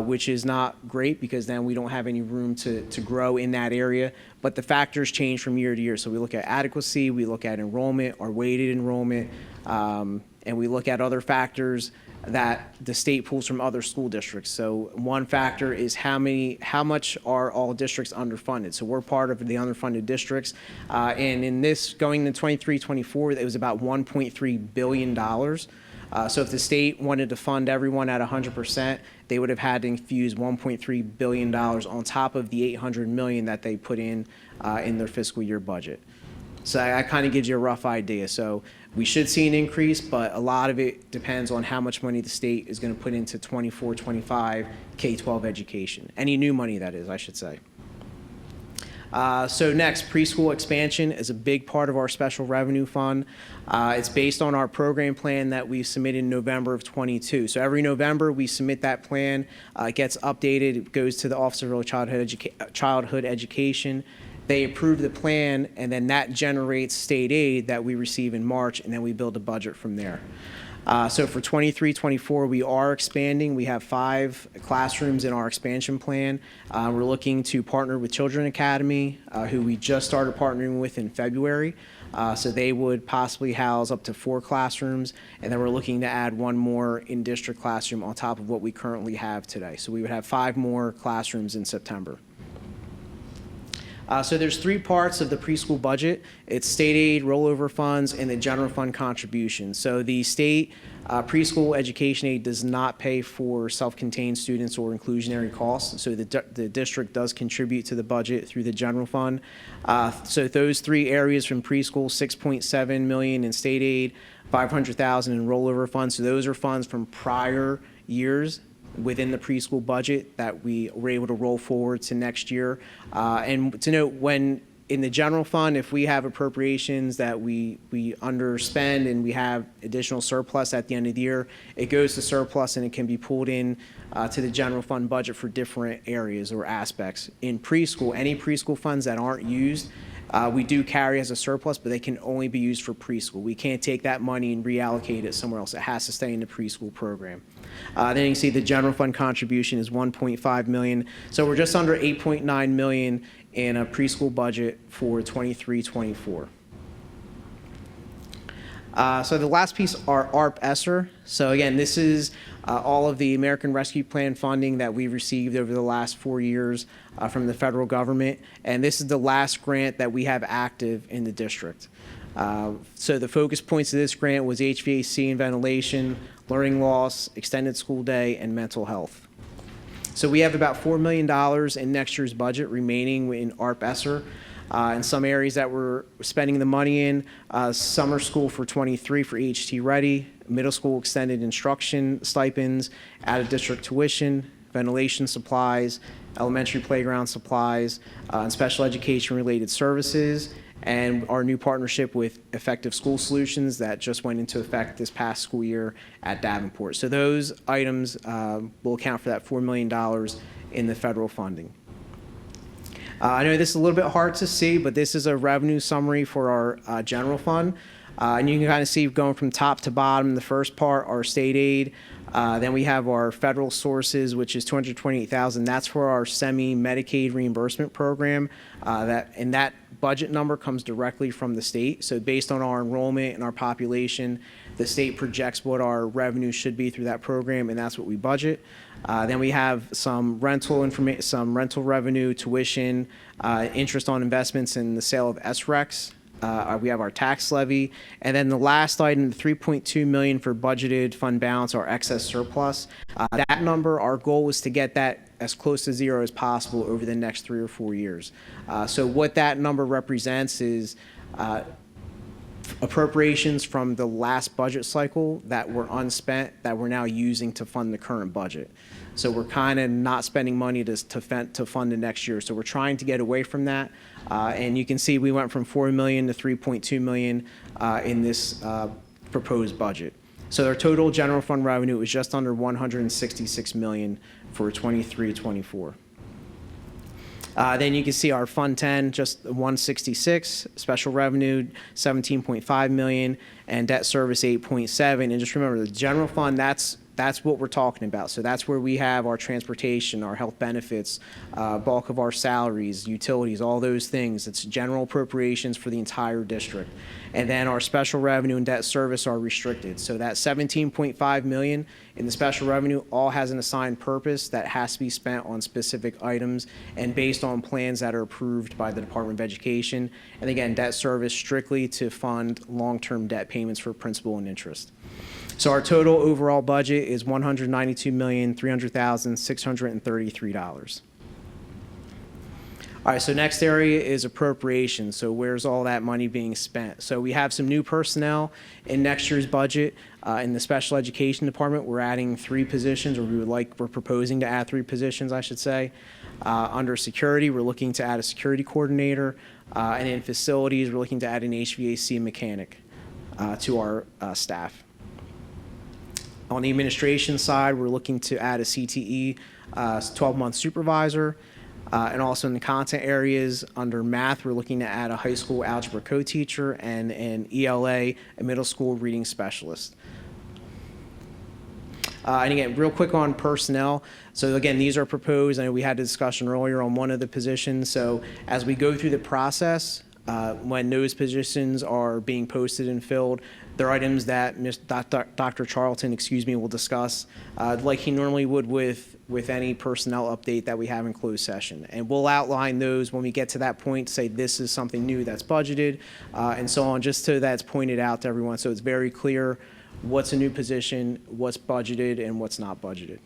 which is not great because then we don't have any room to grow in that area. But the factors change from year to year. So we look at adequacy, we look at enrollment, our weighted enrollment, and we look at other factors that the state pulls from other school districts. So one factor is how much are all districts underfunded. So we're part of the underfunded districts. And in this, going to 23-24, it was about $1.3 billion. So if the state wanted to fund everyone at 100%, they would have had to infuse $1.3 billion on top of the $800 million that they put in their fiscal year budget. So that kind of gives you a rough idea. So we should see an increase, but a lot of it depends on how much money the state is going to put into 24-25 K-12 education. Any new money, that is, I should say. So next, preschool expansion is a big part of our special revenue fund. It's based on our program plan that we submitted in November of 22. So every November we submit that plan. It gets updated. It goes to the Office of Early Childhood Education. They approve the plan, and then that generates state aid that we receive in March, and then we build a budget from there. So for 23-24, we are expanding. We have 5 classrooms in our expansion plan. We're looking to partner with Children Academy, who we just started partnering with in February. So they would possibly house up to 4 classrooms, and then we're looking to add 1 more in-district classroom on top of what we currently have today. So we would have 5 more classrooms in September. So there's 3 parts of the preschool budget. It's state aid, rollover funds, and the general fund contribution. So the state preschool education aid does not pay for self-contained students or inclusionary costs. So the district does contribute to the budget through the general fund. So those 3 areas from preschool, $6.7 million in state aid, $500,000 in rollover funds. So those are funds from prior years within the preschool budget that we were able to roll forward to next year. And to note, when in the general fund, if we have appropriations that we underspend and we have additional surplus at the end of the year, it goes to surplus and it can be pulled in to the general fund budget for different areas or aspects. In preschool, any preschool funds that aren't used we do carry as a surplus, but they can only be used for preschool. We can't take that money and reallocate it somewhere else. It has to stay in the preschool program. Then you can see the general fund contribution is 1.5 million. So we're just under 8.9 million in a preschool budget for 23-24. So the last piece are ARP ESSER. So again, this is all of the American Rescue Plan funding that we've received over the last 4 years from the federal government. And this is the last grant that we have active in the district. So the focus points of this grant was HVAC and ventilation, learning loss, extended school day, and mental health. So we have about $4 million in next year's budget remaining in ARP ESSER. In some areas that we're spending the money in, summer school for 23 for HT Ready, middle school extended instruction stipends, out-of-district tuition, ventilation supplies, elementary playground supplies, and special education-related services, and our new partnership with Effective School Solutions that just went into effect this past school year at Davenport. So those items will account for that $4 million in the federal funding. I know this is a little bit hard to see, but this is a revenue summary for our general fund. And you can kind of see going from top to bottom, the first part, our state aid. Then we have our federal sources, which is $228,000. That's for our semi-Medicaid reimbursement program. That budget number comes directly from the state. So based on our enrollment and our population, the state projects what our revenue should be through that program, and that's what we budget. Then we have some rental revenue, tuition, interest on investments, and the sale of SRECs. We have our tax levy, and then the last item, the $3.2 million for budgeted fund balance, our excess surplus. That number, our goal was to get that as close to zero as possible over the next 3 or 4 years. So what that number represents is appropriations from the last budget cycle that were unspent that we're now using to fund the current budget. So we're kind of not spending money to fund the next year. So we're trying to get away from that. And you can see we went from $4 million to $3.2 million in this proposed budget. So our total general fund revenue was just under $166 million for 23-24. Then you can see our Fund 10, just 166, special revenue 17.5 million, and debt service 8.7. And just remember, the general fund, that's what we're talking about. So that's where we have our transportation, our health benefits, bulk of our salaries, utilities, all those things. It's general appropriations for the entire district. And then our special revenue and debt service are restricted. So that 17.5 million in the special revenue all has an assigned purpose that has to be spent on specific items and based on plans that are approved by the Department of Education. And again, debt service strictly to fund long-term debt payments for principal and interest. So our total overall budget is $192,300,633. All right, so next area is appropriations. So where's all that money being spent? So we have some new personnel in next year's budget. In the special education department, we're adding 3 positions, or we're proposing to add 3 positions, I should say. Under security, we're looking to add a security coordinator. And in facilities, we're looking to add an HVAC mechanic to our staff. On the administration side, we're looking to add a CTE 12-month supervisor. And also in the content areas, under math, we're looking to add a high school algebra co-teacher and an ELA, a middle school reading specialist. And again, real quick on personnel. So again, these are proposed. I know we had a discussion earlier on one of the positions. So as we go through the process, when those positions are being posted and filled, they're items that Dr. Charlton, will discuss, like he normally would with any personnel update that we have in closed session. And we'll outline those when we get to that point, say this is something new that's budgeted, and so on, just so that's pointed out to everyone so it's very clear what's a new position, what's budgeted, and what's not budgeted.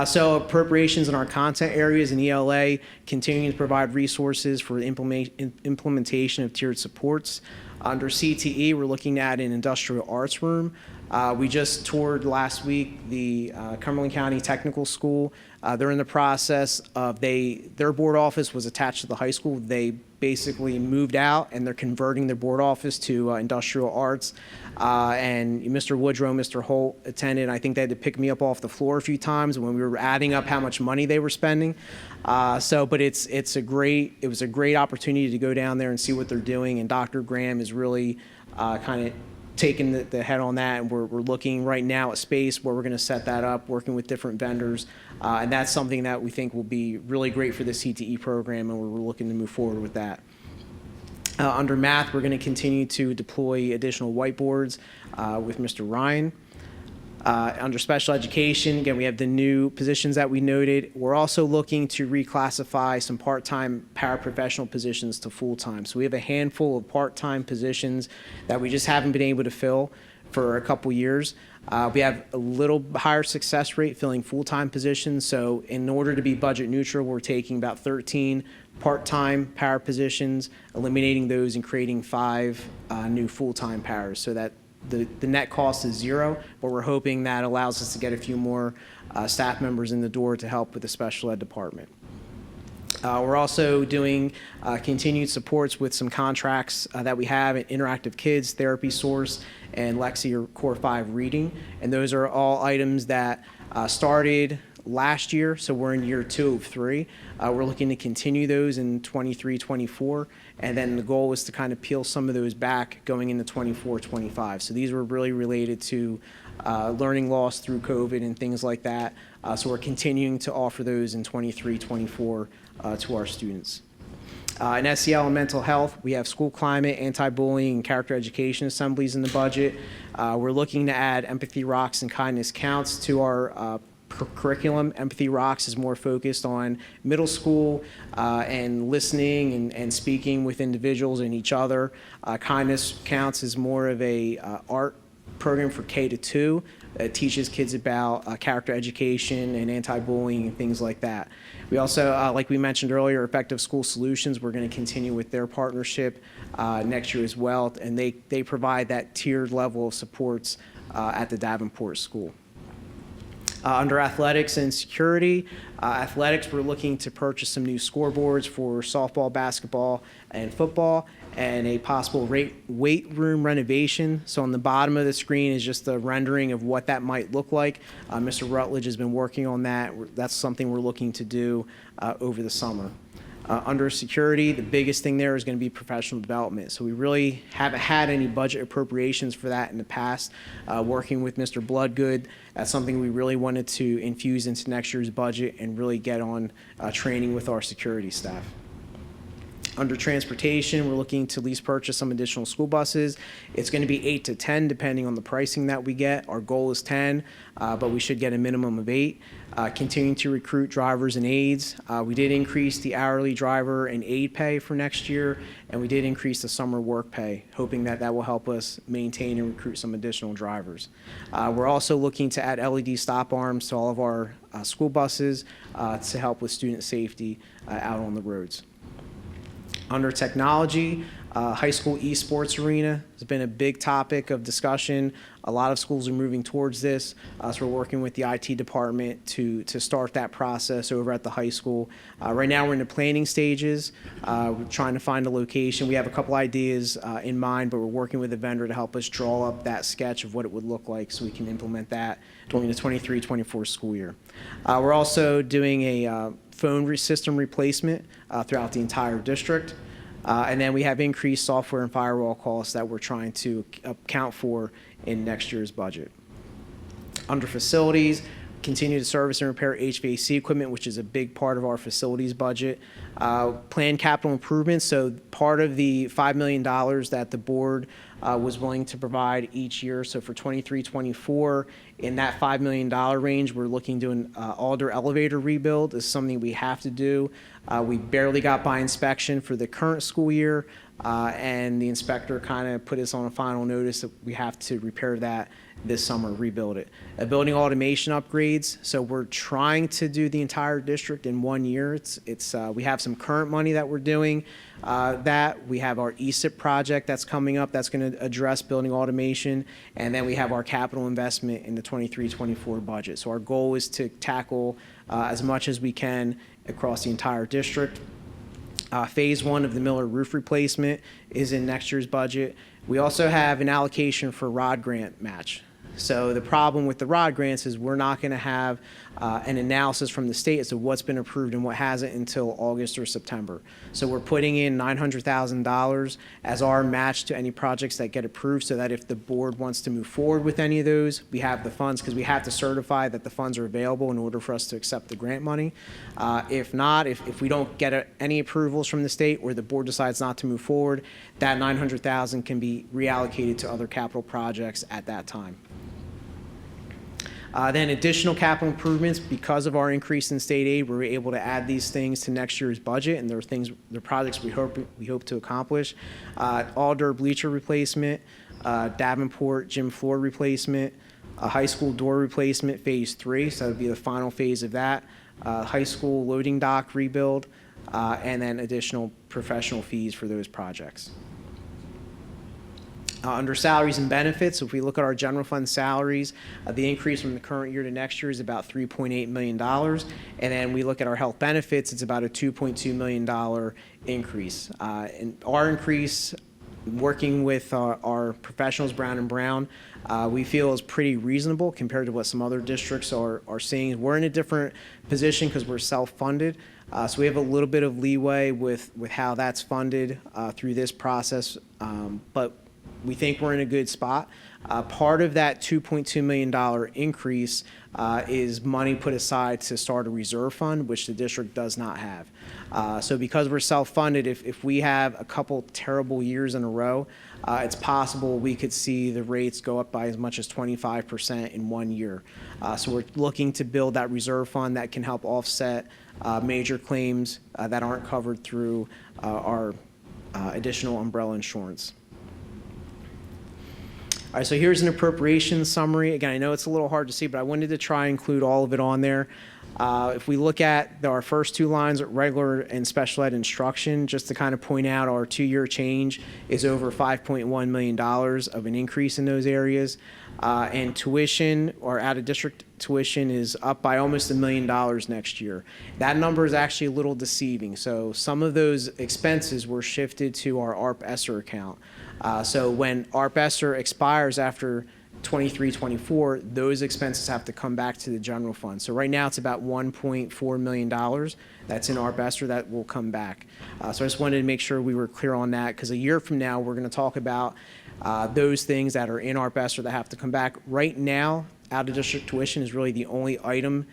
So appropriations in our content areas in ELA, continuing to provide resources for the implementation of tiered supports. Under CTE, we're looking at an industrial arts room. We just toured last week the Cumberland County Technical School. They're in the process of their board office was attached to the high school. They basically moved out and they're converting their board office to industrial arts. And Mr. Woodrow, Mr. Holt attended. I think they had to pick me up off the floor a few times when we were adding up how much money they were spending. But it was a great opportunity to go down there and see what they're doing. And Dr. Graham is really kind of taking the head on that, and we're looking right now at space where we're going to set that up, working with different vendors, and that's something that we think will be really great for the CTE program, and we're looking to move forward with that. Under math, we're going to continue to deploy additional whiteboards with Mr. Ryan. Under special education, again, we have the new positions that we noted. We're also looking to reclassify some part-time paraprofessional positions to full-time. So we have a handful of part-time positions that we just haven't been able to fill for a couple years. We have a little higher success rate filling full-time positions. So in order to be budget neutral, we're taking about 13 part-time para positions, eliminating those and creating 5 new full-time paras, so that the net cost is 0, but we're hoping that allows us to get a few more staff members in the door to help with the special ed department. We're also doing continued supports with some contracts that we have at Interactive Kids, Therapy Source, and Lexi or Core 5 Reading. And those are all items that started last year, so we're in year 2 of 3. We're looking to continue those in 23, 24, and then the goal is to kind of peel some of those back going into 24, 25. So these were really related to learning loss through COVID and things like that. So we're continuing to offer those in 23, 24 to our students. In SEL and mental health, we have school climate, anti-bullying, and character education assemblies in the budget. We're looking to add Empathy Rocks and Kindness Counts to our curriculum. Empathy Rocks is more focused on middle school and listening and speaking with individuals and each other. Kindness Counts is more of a art program for K to 2 that teaches kids about character education and anti-bullying and things like that. We also, like we mentioned earlier, Effective School Solutions, we're going to continue with their partnership next year as well, and they provide that tiered level of supports at the Davenport School. Under athletics and security, athletics, we're looking to purchase some new scoreboards for softball, basketball, and football, and a possible weight room renovation. So on the bottom of the screen is just a rendering of what that might look like. Mr. Rutledge has been working on that. That's something we're looking to do over the summer. Under security, the biggest thing there is going to be professional development. So we really haven't had any budget appropriations for that in the past. Working with Mr. Bloodgood, that's something we really wanted to infuse into next year's budget and really get on training with our security staff. Under transportation, we're looking to lease purchase some additional school buses. It's going to be 8 to 10 depending on the pricing that we get. Our goal is 10, but we should get a minimum of 8. Continuing to recruit drivers and aides. We did increase the hourly driver and aide pay for next year, and we did increase the summer work pay, hoping that that will help us maintain and recruit some additional drivers. We're also looking to add LED stop arms to all of our school buses to help with student safety out on the roads. Under technology, high school esports arena has been a big topic of discussion. A lot of schools are moving towards this, so we're working with the IT department to start that process over at the high school. Right now we're in the planning stages. We're trying to find a location. We have a couple ideas in mind, but we're working with a vendor to help us draw up that sketch of what it would look like so we can implement that during the 23-24 school year. We're also doing a phone system replacement throughout the entire district. And then we have increased software and firewall costs that we're trying to account for in next year's budget. Under facilities, continue to service and repair HVAC equipment, which is a big part of our facilities budget. Planned capital improvements, so part of the $5 million that the board was willing to provide each year. So for 23-24, in that $5 million range, we're looking to an Alder elevator rebuild. This is something we have to do. We barely got by inspection for the current school year, and the inspector kind of put us on a final notice that we have to repair that this summer, rebuild it. Building automation upgrades, so we're trying to do the entire district in 1 year. We have some current money that we're doing that. We have our ESIP project that's coming up that's going to address building automation, and then we have our capital investment in the 23-24 budget. So our goal is to tackle as much as we can across the entire district. Phase 1 of the Miller roof replacement is in next year's budget. We also have an allocation for ROD grant match. So the problem with the ROD grants is we're not going to have an analysis from the state as to what's been approved and what hasn't until August or September. So we're putting in $900,000 as our match to any projects that get approved, so that if the board wants to move forward with any of those, we have the funds, because we have to certify that the funds are available in order for us to accept the grant money. If not, if we don't get any approvals from the state, or the board decides not to move forward, that $900,000 can be reallocated to other capital projects at that time. Then additional capital improvements, because of our increase in state aid, we're able to add these things to next year's budget, and they're projects we hope to accomplish. Alder bleacher replacement, Davenport gym floor replacement, a high school door replacement, phase 3, so that would be the final phase of that. High school loading dock rebuild, and then additional professional fees for those projects. Under salaries and benefits, if we look at our general fund salaries, the increase from the current year to next year is about $3.8 million. And then we look at our health benefits, it's about a $2.2 million increase. And our increase, working with our professionals, Brown & Brown, we feel is pretty reasonable compared to what some other districts are seeing. We're in a different position because we're self-funded. So we have a little bit of leeway with how that's funded through this process. But we think we're in a good spot. Part of that $2.2 million increase is money put aside to start a reserve fund, which the district does not have. So because we're self-funded, if we have a couple terrible years in a row, it's possible we could see the rates go up by as much as 25% in 1 year. So we're looking to build that reserve fund that can help offset major claims that aren't covered through our additional umbrella insurance. All right, so here's an appropriations summary. Again, I know it's a little hard to see, but I wanted to try and include all of it on there. If we look at our first two lines, regular and special ed instruction, just to kind of point out our 2-year change is over $5.1 million of an increase in those areas. And tuition, or out-of-district tuition, is up by almost $1 million next year. That number is actually a little deceiving. So some of those expenses were shifted to our ARP-ESSER account. So when ARP-ESSER expires after 23-24, those expenses have to come back to the general fund. So right now it's about $1.4 million that's in ARP-ESSER that will come back. So I just wanted to make sure we were clear on that, because a year from now we're going to talk about those things that are in ARP-ESSER that have to come back. Right now, out-of-district tuition is really the only item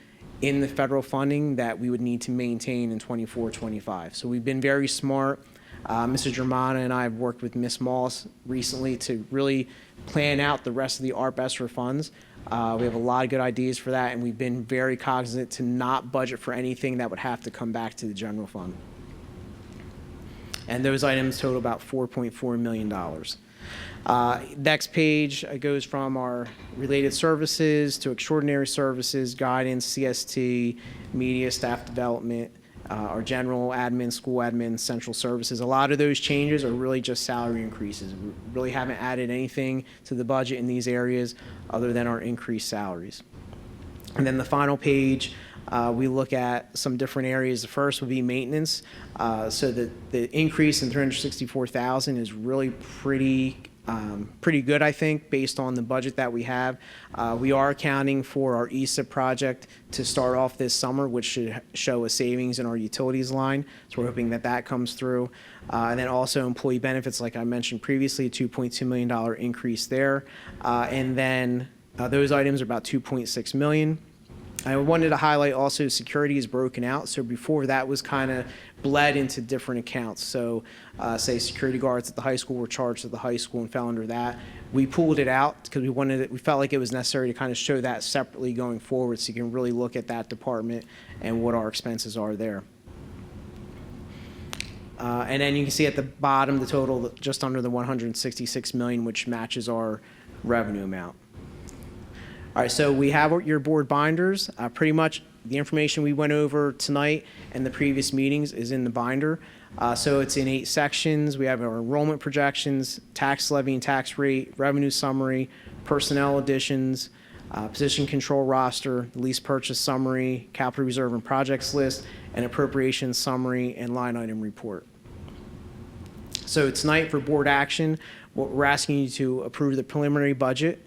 in the federal funding that we would need to maintain in 24-25. So we've been very smart. Mrs. Germana and I have worked with Ms. Moss recently to really plan out the rest of the ARP-ESSER funds. We have a lot of good ideas for that, and we've been very cognizant to not budget for anything that would have to come back to the general fund. And those items total about $4.4 million. Next page goes from our related services to extraordinary services, guidance, CST, media, staff development, our general admin, school admin, central services. A lot of those changes are really just salary increases. We really haven't added anything to the budget in these areas other than our increased salaries. And then the final page, we look at some different areas. The first would be maintenance. So the increase in $364,000 is really pretty good, I think, based on the budget that we have. We are accounting for our ESA project to start off this summer, which should show a savings in our utilities line. So we're hoping that that comes through. And then also employee benefits, like I mentioned previously, a $2.2 million increase there. And then those items are about $2.6 million. I wanted to highlight also security is broken out. So before that was kind of bled into different accounts. So say security guards at the high school were charged at the high school and fell under that. We pulled it out because we felt like it was necessary to kind of show that separately going forward, so you can really look at that department and what our expenses are there. And then you can see at the bottom the total just under the $166 million, which matches our revenue amount. All right, so we have your board binders. Pretty much the information we went over tonight and the previous meetings is in the binder. So it's in 8 sections. We have our enrollment projections, tax levy and tax rate, revenue summary, personnel additions, position control roster, lease purchase summary, capital reserve and projects list, and appropriations summary and line item report. So tonight for board action, what we're asking you to approve the preliminary budget,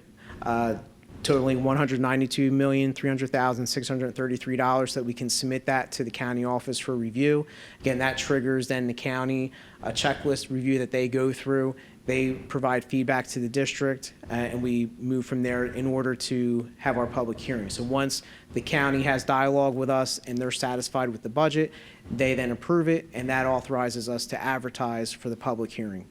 totaling $192,300,633, so that we can submit that to the county office for review. Again, that triggers then the county a checklist review that they go through. They provide feedback to the district, and we move from there in order to have our public hearing. So once the county has dialogue with us and they're satisfied with the budget, they then approve it, and that authorizes us to advertise for the public hearing.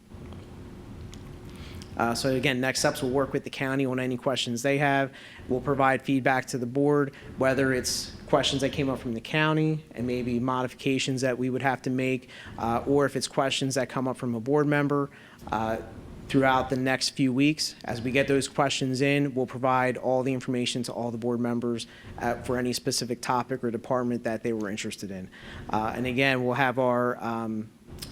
So again, next steps, we'll work with the county on any questions they have. We'll provide feedback to the board, whether it's questions that came up from the county and maybe modifications that we would have to make, or if it's questions that come up from a board member. Throughout the next few weeks, as we get those questions in, we'll provide all the information to all the board members for any specific topic or department that they were interested in. And again, we'll have our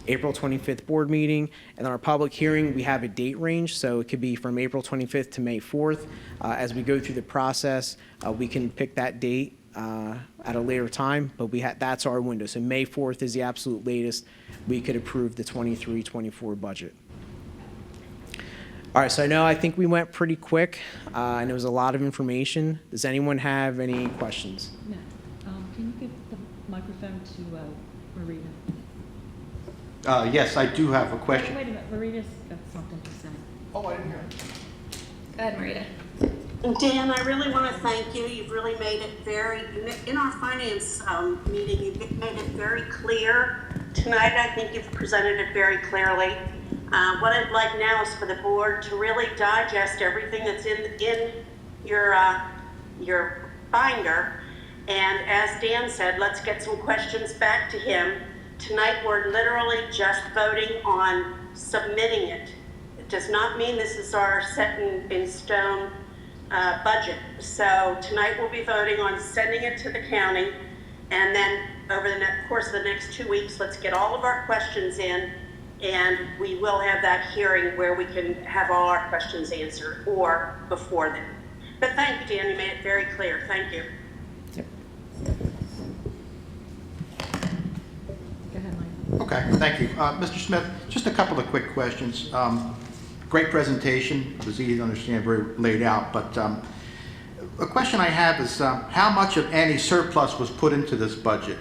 April 25th board meeting, and our public hearing, we have a date range, so it could be from April 25th to May 4th. As we go through the process, we can pick that date at a later time, but that's our window. So May 4th is the absolute latest we could approve the 23-24 budget. All right, so I think we went pretty quick, and it was a lot of information. Does anyone have any questions? No. Can you give the microphone to Marita? Yes, I do have a question. Wait a minute, Marita's got something to say. Oh, I didn't hear. Go ahead, Marita. Dan, I really want to thank you. You've really made it in our finance meeting, you made it very clear. Tonight, I think you've presented it very clearly. What I'd like now is for the board to really digest everything that's in your binder. And as Dan said, let's get some questions back to him. Tonight, we're literally just voting on submitting it. It does not mean this is our set in stone budget. So tonight we'll be voting on sending it to the county, and then over the course of the next 2 weeks, let's get all of our questions in, and we will have that hearing where we can have all our questions answered, or before then. But thank you, Dan, you made it very clear. Thank you. Go ahead, Mike. Okay, thank you. Mr. Smith, just a couple of quick questions. Great presentation. It was easy to understand, very laid out. But a question I have is how much of any surplus was put into this budget?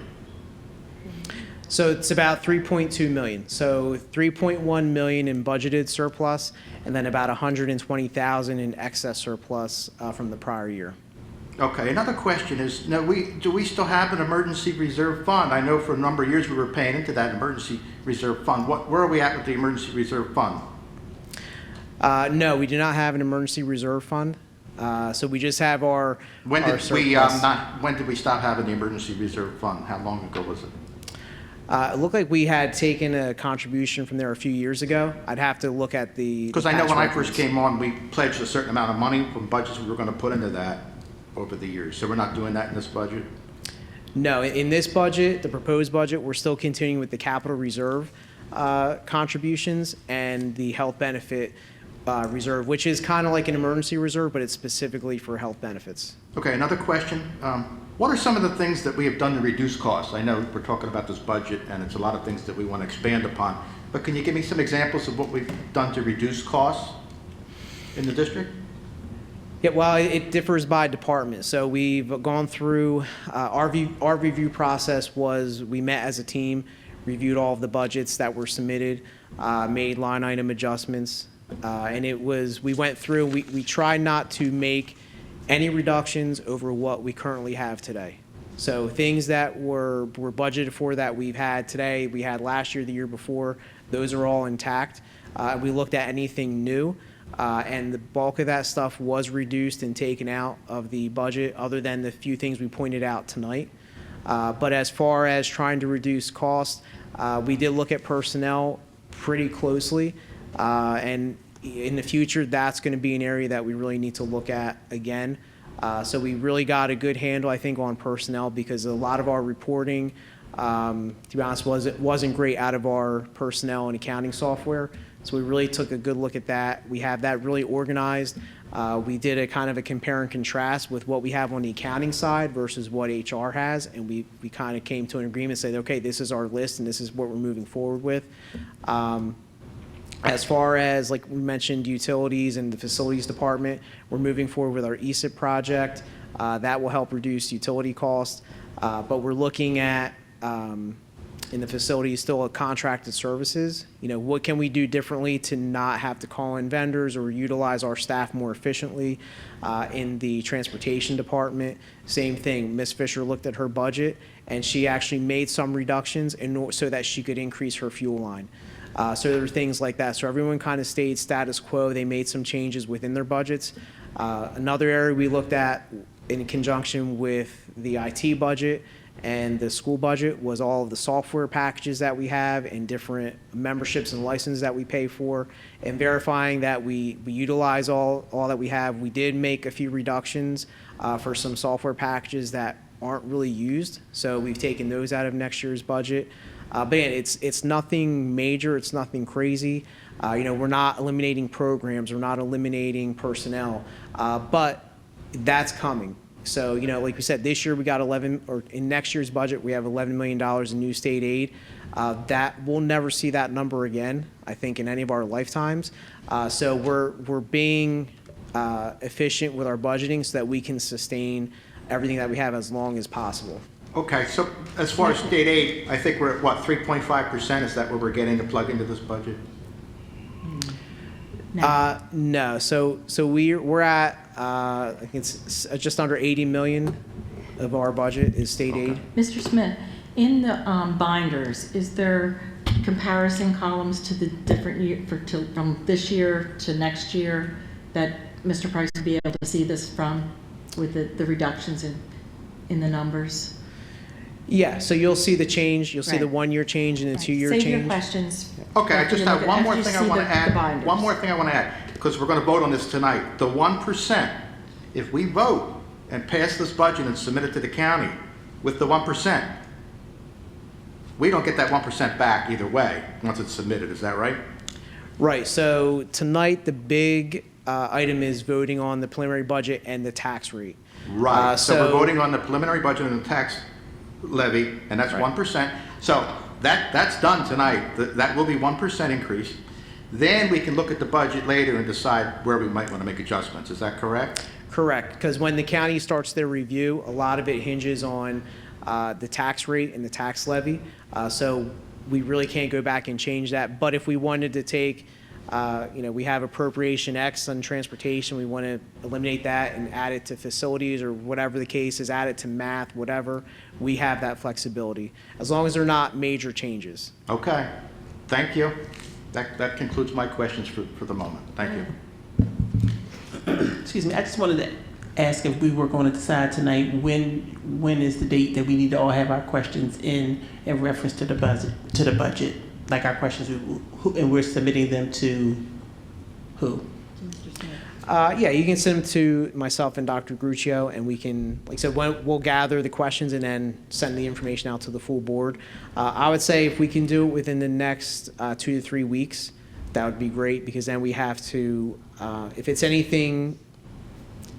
So it's about 3.2 million. So 3.1 million in budgeted surplus, and then about 120,000 in excess surplus from the prior year. Okay, another question is, now do we still have an emergency reserve fund? I know for a number of years we were paying into that emergency reserve fund. Where are we at with the emergency reserve fund? No, we do not have an emergency reserve fund. So we just have our When our did we surplus. when did we stop having the emergency reserve fund? How long ago was it? It looked like we had taken a contribution from there a few years ago. I'd have to look at the. Because I know when I first came on, we pledged a certain amount of money from budgets we were going to put into that over the years. So we're not doing that in this budget? No, in this budget, the proposed budget, we're still continuing with the capital reserve contributions and the health benefit reserve, which is kind of like an emergency reserve, but it's specifically for health benefits. Okay, another question. What are some of the things that we have done to reduce costs? I know we're talking about this budget, and it's a lot of things that we want to expand upon. But can you give me some examples of what we've done to reduce costs in the district? Yeah, well, it differs by department. So we've gone through, our review process was, we met as a team, reviewed all of the budgets that were submitted, made line item adjustments, and we went through, we tried not to make any reductions over what we currently have today. So things that were budgeted for that we've had today, we had last year, the year before, those are all intact. We looked at anything new, and the bulk of that stuff was reduced and taken out of the budget, other than the few things we pointed out tonight. But as far as trying to reduce costs, we did look at personnel pretty closely, and in the future, that's going to be an area that we really need to look at again. So we really got a good handle, I think, on personnel, because a lot of our reporting, to be honest, wasn't great out of our personnel and accounting software. So we really took a good look at that. We have that really organized. We did a kind of a compare and contrast with what we have on the accounting side versus what HR has, and we kind of came to an agreement, said, okay, this is our list and this is what we're moving forward with. As far as, like we mentioned, utilities and the facilities department, we're moving forward with our ESIP project. That will help reduce utility costs. But we're looking at, in the facility, still a contracted services. You know, what can we do differently to not have to call in vendors or utilize our staff more efficiently? In the transportation department, same thing. Ms. Fisher looked at her budget and she actually made some reductions so that she could increase her fuel line. So there were things like that. So everyone kind of stayed status quo. They made some changes within their budgets. Another area we looked at in conjunction with the IT budget and the school budget was all of the software packages that we have and different memberships and licenses that we pay for, and verifying that we utilize all that we have. We did make a few reductions for some software packages that aren't really used, so we've taken those out of next year's budget. But again, it's nothing major, it's nothing crazy. You know, we're not eliminating programs, we're not eliminating personnel, but that's coming. So, you know, like we said, this year we got in next year's budget, we have $11 million in new state aid. That we'll never see that number again, I think, in any of our lifetimes. So we're being efficient with our budgeting so that we can sustain everything that we have as long as possible. Okay, so as far as state aid, I think we're at what, 3.5%? Is that what we're getting to plug into this budget? No. So we're at I think it's just under 80 million of our budget is state aid. Mr. Smith, in the binders, is there comparison columns to the different year from this year to next year that Mr. Price would be able to see this from with the reductions in the numbers? Yeah, so you'll see the change. You'll see the Right. 1-year change and the 2-year change. Save your questions. Okay, I after just you have look one at- more after you thing I see want to the add. binders. One more thing I want to add, because we're going to vote on this tonight. The 1%, if we vote and pass this budget and submit it to the county with the 1%, we don't get that 1% back either way once it's submitted. Is that right? Right. So tonight the big item is voting on the preliminary budget and the tax rate. Right. So we're voting on the preliminary budget and the tax levy, and that's 1%. So that's done tonight. That will be 1% increase. Then we can look at the budget later and decide where we might want to make adjustments. Is that correct? Correct, because when the county starts their review, a lot of it hinges on the tax rate and the tax levy. So we really can't go back and change that. But if we wanted to take, you know, we have appropriation X on transportation, we want to eliminate that and add it to facilities or whatever the case is, add it to math, whatever, we have that flexibility, as long as they're not major changes. Okay. Thank you. That concludes my questions for the moment. Thank you. Excuse me, I just wanted to ask if we were going to decide tonight when is the date that we need to all have our questions in reference to the budget, like our questions, and we're submitting them to who? Yeah, you can send them to myself and Dr. Gruccio, and we can, like I said, we'll gather the questions and then send the information out to the full board. I would say if we can do it within the next 2 to 3 weeks, that would be great, because then we have to, if it's anything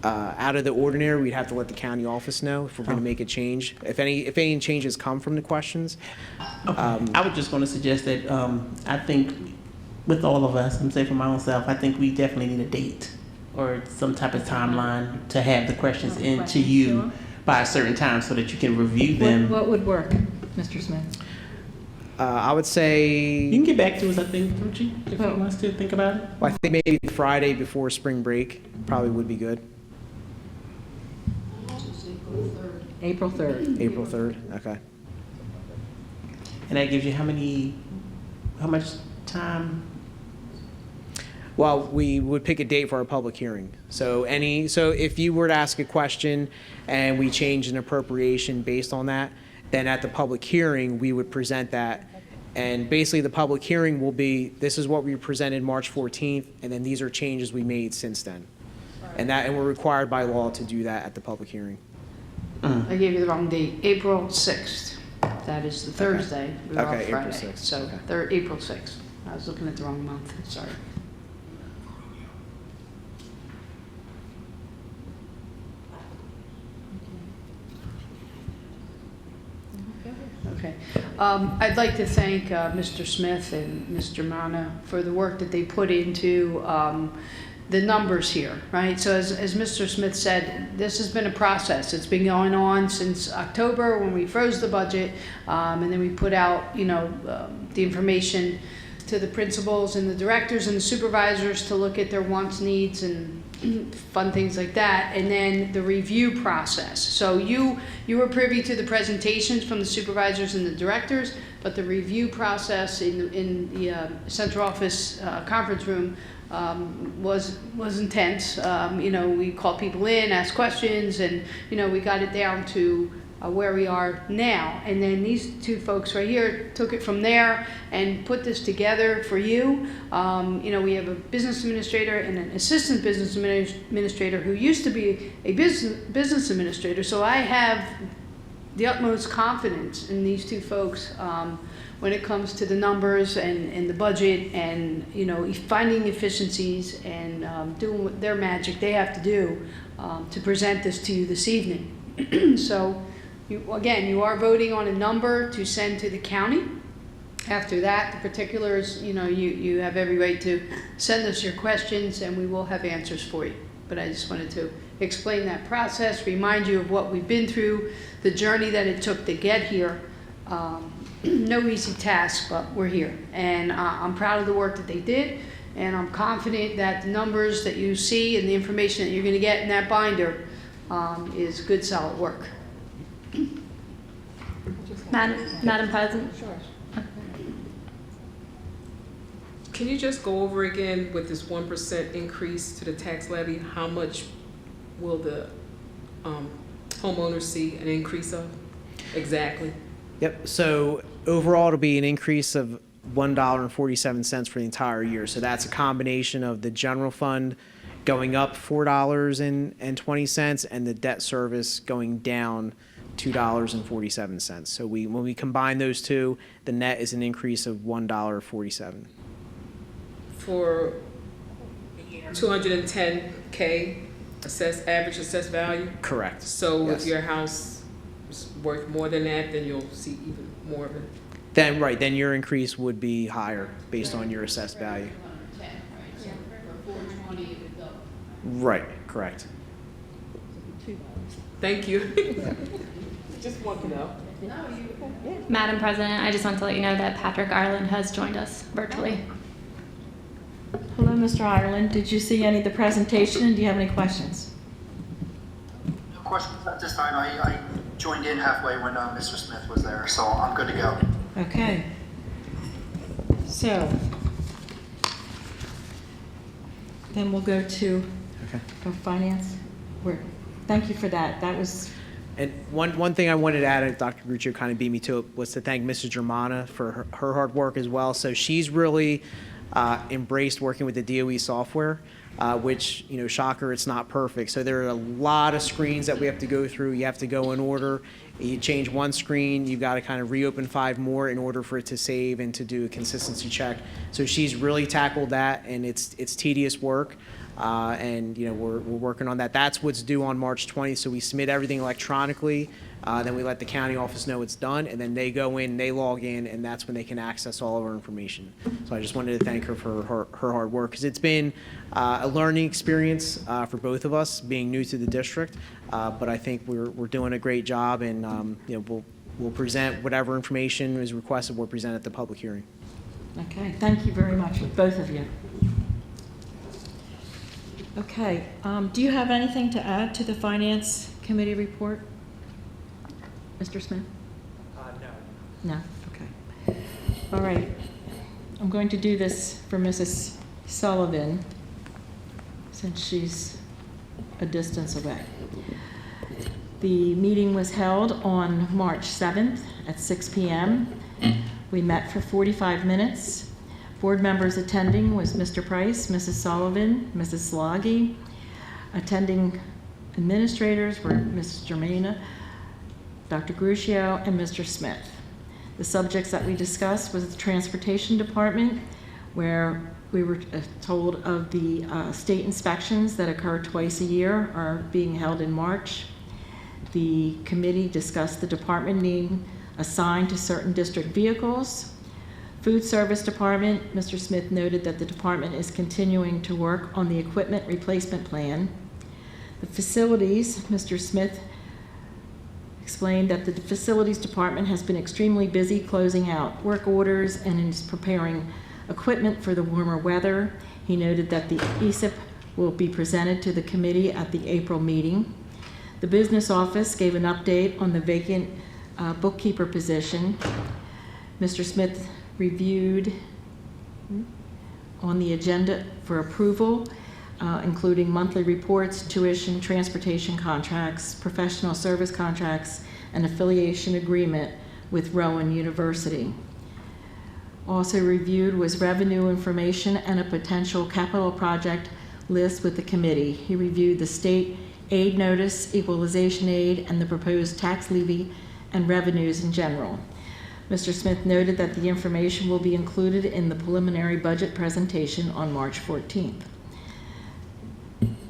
out of the ordinary, we'd have to let the county office know if we're going to make a change. If any changes come from the questions. I was just going to suggest that I think with all of us, I'm saying for my own self, I think we definitely need a date or some type of timeline to have the questions in to you by a certain time so that you can review them. What would work, Mr. Smith? I would say, You can get back to us, I think, Ruchi, if you want us to think about it. well, I think maybe Friday before spring break probably would be good. April 3rd. April 3rd, okay. And that gives you how much time? Well, we would pick a date for our public hearing. So if you were to ask a question and we change an appropriation based on that, then at the public hearing, we would present that. And basically the public hearing will be, this is what we presented March 14th, and then these are changes we made since then. And we're required by law to do that at the public hearing. I gave you the wrong date, April 6th. That is the Thursday. We were off Okay, April Friday. 6th, So okay. April 6th. I was looking at the wrong month, sorry. Okay. I'd like to thank Mr. Smith and Mr. Mana for the work that they put into the numbers here, right? So as Mr. Smith said, this has been a process. It's been going on since October when we froze the budget, and then we put out, the information to the principals and the directors and the supervisors to look at their wants, needs, and fun things like that, and then the review process. So you were privy to the presentations from the supervisors and the directors, but the review process in the central office conference room was intense. We called people in, asked questions, and we got it down to where we are now. And then these two folks right here took it from there and put this together for you. We have a business administrator and an assistant business administrator who used to be a business administrator. So I have the utmost confidence in these two folks when it comes to the numbers and the budget and finding efficiencies and doing what their magic they have to do to present this to you this evening. So you are voting on a number to send to the county. After that, the particulars, you have every right to send us your questions and we will have answers for you. But I just wanted to explain that process, remind you of what we've been through, the journey that it took to get here. No easy task, but we're here. And I'm proud of the work that they did. And I'm confident that the numbers that you see and the information that you're going to get in that binder is good, solid work. Madam President? Sure. Can you just go over again with this 1% increase to the tax levy? How much will the homeowners see an increase of exactly? Yep. So overall, it'll be an increase of $1.47 for the entire year. So that's a combination of the general fund going up $4.20 and the debt service going down $2.47. So when we combine those two, the net is an increase of $1.47. For 210K average assessed value? Correct. So Yes. if your house is worth more than that, then you'll see even more of it? Then your increase would be higher based on your assessed value. Right, correct. Thank you. Just want to know. Madam President, I just want to let you know that Patrick Ireland has joined us virtually. Hello, Mr. Ireland. Did you see any of the presentation and do you have any questions? No questions at this time. I joined in halfway when Mr. Smith was there, so I'm good to go. Okay. So, then we'll go to finance. Thank you for that. That was... And one thing I wanted to add, and Dr. Gruccio kind of beat me to it, was to thank Mrs. Germana for her hard work as well. So she's really embraced working with the DOE software, which, shocker, it's not perfect. So there are a lot of screens that we have to go through. You have to go in order. You change one screen, you got to kind of reopen 5 more in order for it to save and to do a consistency check. So she's really tackled that, and it's tedious work. And we're working on that. That's what's due on March 20th. So we submit everything electronically. Then we let the county office know it's done, and then they go in, they log in, and that's when they can access all of our information. So I just wanted to thank her for her hard work, because it's been a learning experience for both of us, being new to the district. But I think we're doing a great job, and we'll present whatever information is requested. We'll present at the public hearing. Okay. Thank you very much, both of you. Okay. Do you have anything to add to the Finance Committee report? Mr. Smith? No. No? Okay. All right. I'm going to do this for Mrs. Sullivan, since she's a distance away. The meeting was held on March 7th at 6 p.m. We met for 45 minutes. Board members attending was Mr. Price, Mrs. Sullivan, Mrs. Sloggy. Attending administrators were Mrs. Germaina, Dr. Gruccio, and Mr. Smith. The subjects that we discussed was the Transportation Department, where we were told of the state inspections that occur twice a year are being held in March. The committee discussed the department needing assigned to certain district vehicles. Food Service Department, Mr. Smith noted that the department is continuing to work on the equipment replacement plan. The facilities, Mr. Smith explained that the Facilities Department has been extremely busy closing out work orders and is preparing equipment for the warmer weather. He noted that the ESIP will be presented to the committee at the April meeting. The business office gave an update on the vacant bookkeeper position. Mr. Smith reviewed on the agenda for approval, including monthly reports, tuition, transportation contracts, professional service contracts, and affiliation agreement with Rowan University. Also reviewed was revenue information and a potential capital project list with the committee. He reviewed the state aid notice, equalization aid, and the proposed tax levy and revenues in general. Mr. Smith noted that the information will be included in the preliminary budget presentation on March 14th.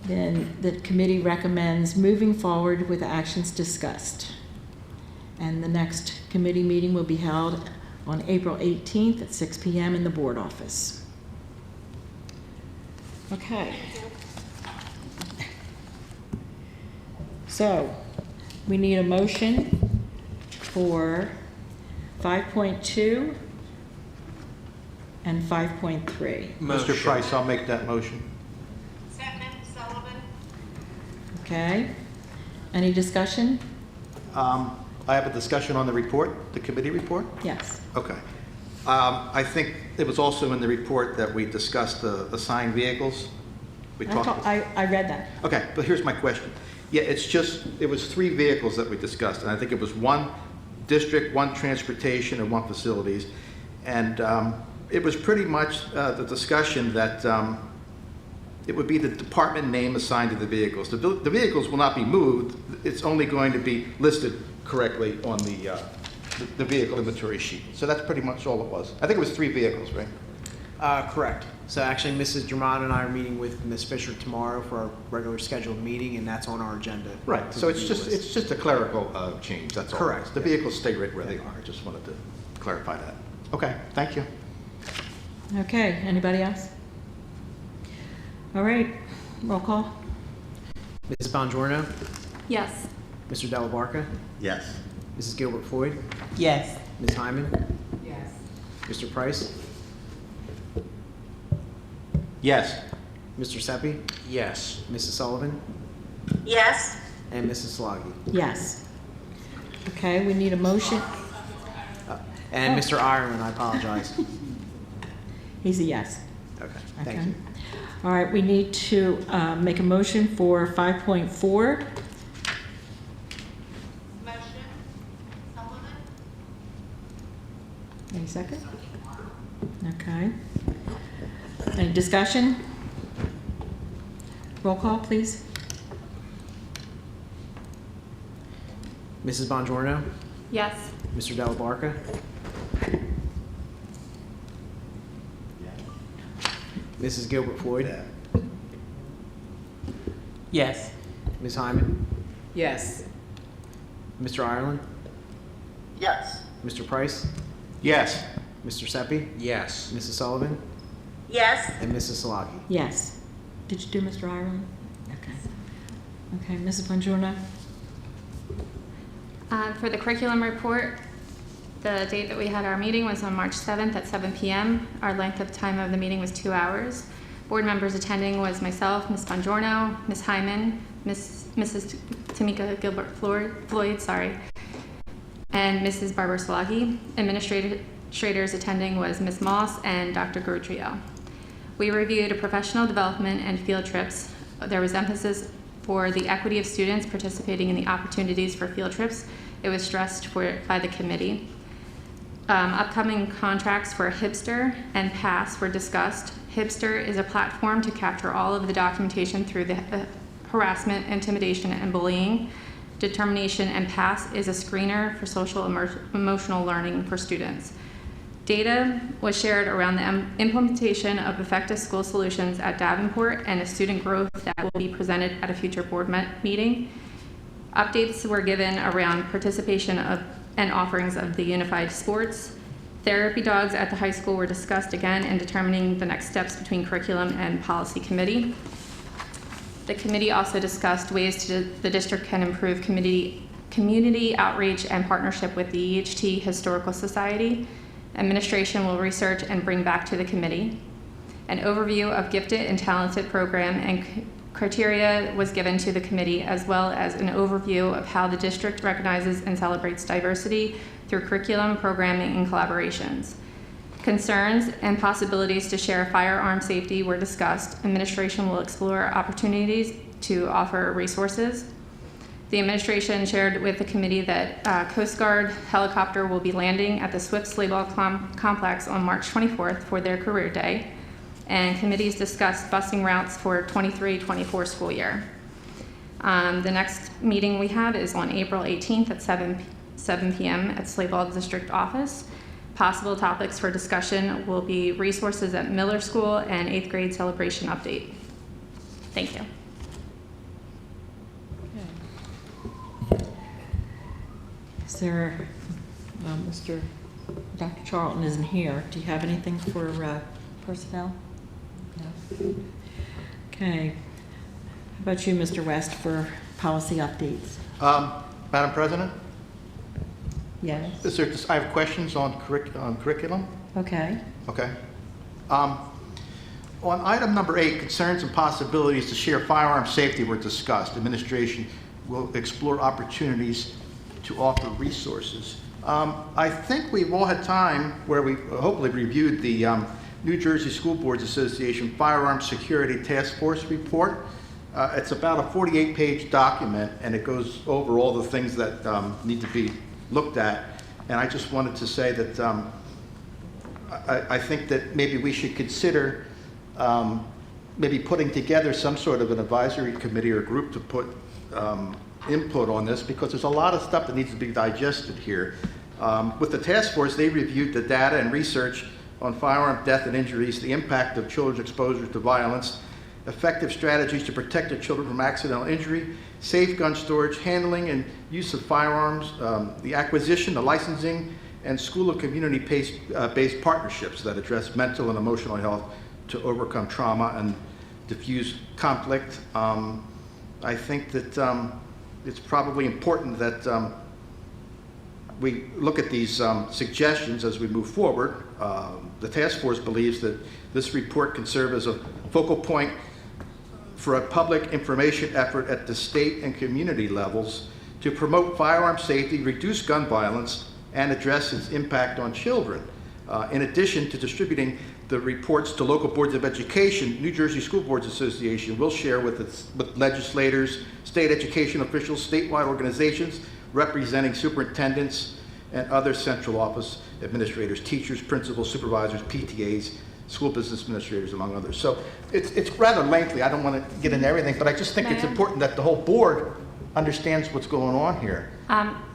Then the committee recommends moving forward with actions discussed. And the next committee meeting will be held on April 18th at 6 p.m. in the board office. Okay. So we need a motion for 5.2 and 5.3. Mr. Price, I'll make that motion. Second, Sullivan. Okay. Any discussion? I have a discussion on the report, the committee report? Yes. Okay. I think it was also in the report that we discussed the assigned vehicles. We talked. I read that. Okay, but here's my question. Yeah, it was 3 vehicles that we discussed, and I think it was 1 district, 1 transportation, and 1 facilities. And it was pretty much the discussion that it would be the department name assigned to the vehicles. The vehicles will not be moved. It's only going to be listed correctly on the vehicle inventory sheet. So that's pretty much all it was. I think it was 3 vehicles, right? Correct. So actually, Mrs. Germano and I are meeting with Ms. Fisher tomorrow for our regular scheduled meeting, and that's on our agenda. Right. So it's just a clerical change. That's all. Correct. The vehicles stay right where they are. I just wanted to clarify that. Okay. Thank you. Okay. Anybody else? All right. Roll call. Mrs. Bongiorno, Yes. Mr. Della Barca, Yes. Mrs. Gilbert Floyd, Yes. Ms. Hyman, Yes. Mr. Price, Yes. Mr. Seppi, Yes. Mrs. Sullivan, Yes. and Mrs. Sloggy. Yes. Okay. We need a motion. And Mr. Ireland, I apologize. He's a yes. Okay, Okay. thank you. All right. We need to make a motion for 5.4. Motion, Sullivan. Any second? Okay. Any discussion? Roll call, please. Mrs. Bongiorno, Yes. Mr. Della Barca, Mrs. Gilbert Floyd, Yes. Ms. Hyman, Yes. Mr. Ireland, Yes. Mr. Price, Yes. Mr. Seppi, Yes. Mrs. Sullivan, Yes. and Mrs. Sloggy. Yes. Did you do Mr. Ireland? Okay. Okay, Mrs. Bongiorno? For the curriculum report, the date that we had our meeting was on March 7th at 7 p.m. Our length of time of the meeting was 2 hours. Board members attending was myself, Ms. Bongiorno, Ms. Hyman, Mrs. Tamika Gilbert Floyd, and Mrs. Barbara Sloggy. Administrators attending was Ms. Moss and Dr. Gertrio. We reviewed professional development and field trips. There was emphasis for the equity of students participating in the opportunities for field trips. It was stressed by the committee. Upcoming contracts for Hipster and PASS were discussed. Hipster is a platform to capture all of the documentation through the harassment, intimidation, and bullying. Determination and PASS is a screener for social emotional learning for students. Data was shared around the implementation of effective school solutions at Davenport and a student growth that will be presented at a future board meeting. Updates were given around participation of and offerings of the unified sports. Therapy dogs at the high school were discussed again in determining the next steps between curriculum and policy committee. The committee also discussed ways the district can improve community outreach and partnership with the EHT Historical Society. Administration will research and bring back to the committee. An overview of gifted and talented program and criteria was given to the committee, as well as an overview of how the district recognizes and celebrates diversity through curriculum, programming, and collaborations. Concerns and possibilities to share firearm safety were discussed. Administration will explore opportunities to offer resources. The administration shared with the committee that Coast Guard helicopter will be landing at the Swift Slayball Complex on March 24th for their career day, and committees discussed busing routes for 23-24 school year. The next meeting we have is on April 18th at 7 p.m. at Slayball District Office. Possible topics for discussion will be resources at Miller School and 8th grade celebration update. Thank you. Is there, Dr. Charlton isn't here. Do you have anything for personnel? No. Okay. How about you, Mr. West, for policy updates? Madam President, Yes. I have questions on curriculum. Okay. Okay. On item number 8, concerns and possibilities to share firearm safety were discussed. Administration will explore opportunities to offer resources. I think we've all had time where we hopefully reviewed the New Jersey School Boards Association Firearm Security Task Force report. It's about a 48-page document, and it goes over all the things that need to be looked at. And I just wanted to say that I think that maybe we should consider maybe putting together some sort of an advisory committee or group to put input on this, because there's a lot of stuff that needs to be digested here. With the task force, they reviewed the data and research on firearm death and injuries, the impact of children's exposure to violence, effective strategies to protect their children from accidental injury, safe gun storage, handling and use of firearms, the acquisition, the licensing, and school and community-based partnerships that address mental and emotional health to overcome trauma and diffuse conflict. I think that it's probably important that we look at these suggestions as we move forward. The task force believes that this report can serve as a focal point for a public information effort at the state and community levels to promote firearm safety, reduce gun violence, and address its impact on children. In addition to distributing the reports to local boards of education, New Jersey School Boards Association will share with legislators, state education officials, statewide organizations representing superintendents and other central office administrators, teachers, principals, supervisors, PTAs, school business administrators, among others. So it's rather lengthy. I don't want to get into everything, but I just think it's important that the whole board understands what's going on here.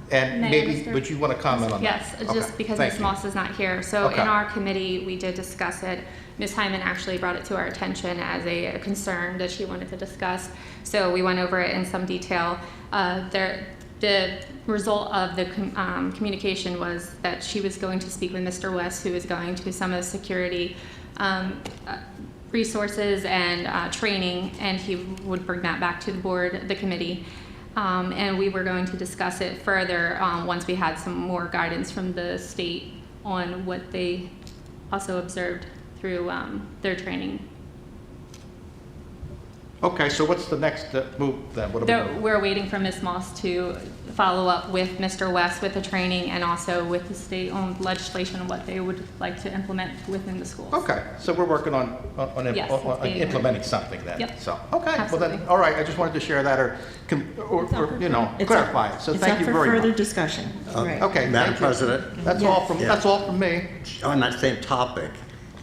And maybe, would you want to comment on that? Yes, just because Ms. Moss is not here. So in our committee, we did discuss it. Ms. Hyman actually brought it to our attention as a concern that she wanted to discuss. So we went over it in some detail. The result of the communication was that she was going to speak with Mr. West, who is going to some of the security resources and training, and he would bring that back to the board, the committee. And we were going to discuss it further once we had some more guidance from the state on what they also observed through their training. Okay, so what's the next move then? What are we doing? We're waiting for Ms. Moss to follow up with Mr. West with the training and also with the state-owned legislation and what they would like to implement within the schools. Okay, so we're working on implementing something then. Yep. So, okay, Absolutely. well then, all right, I just wanted to share that or you know, clarify it. So thank you very much. It's up for further discussion. Right. Okay, Madam thank you. President? That's all from me. On that same topic,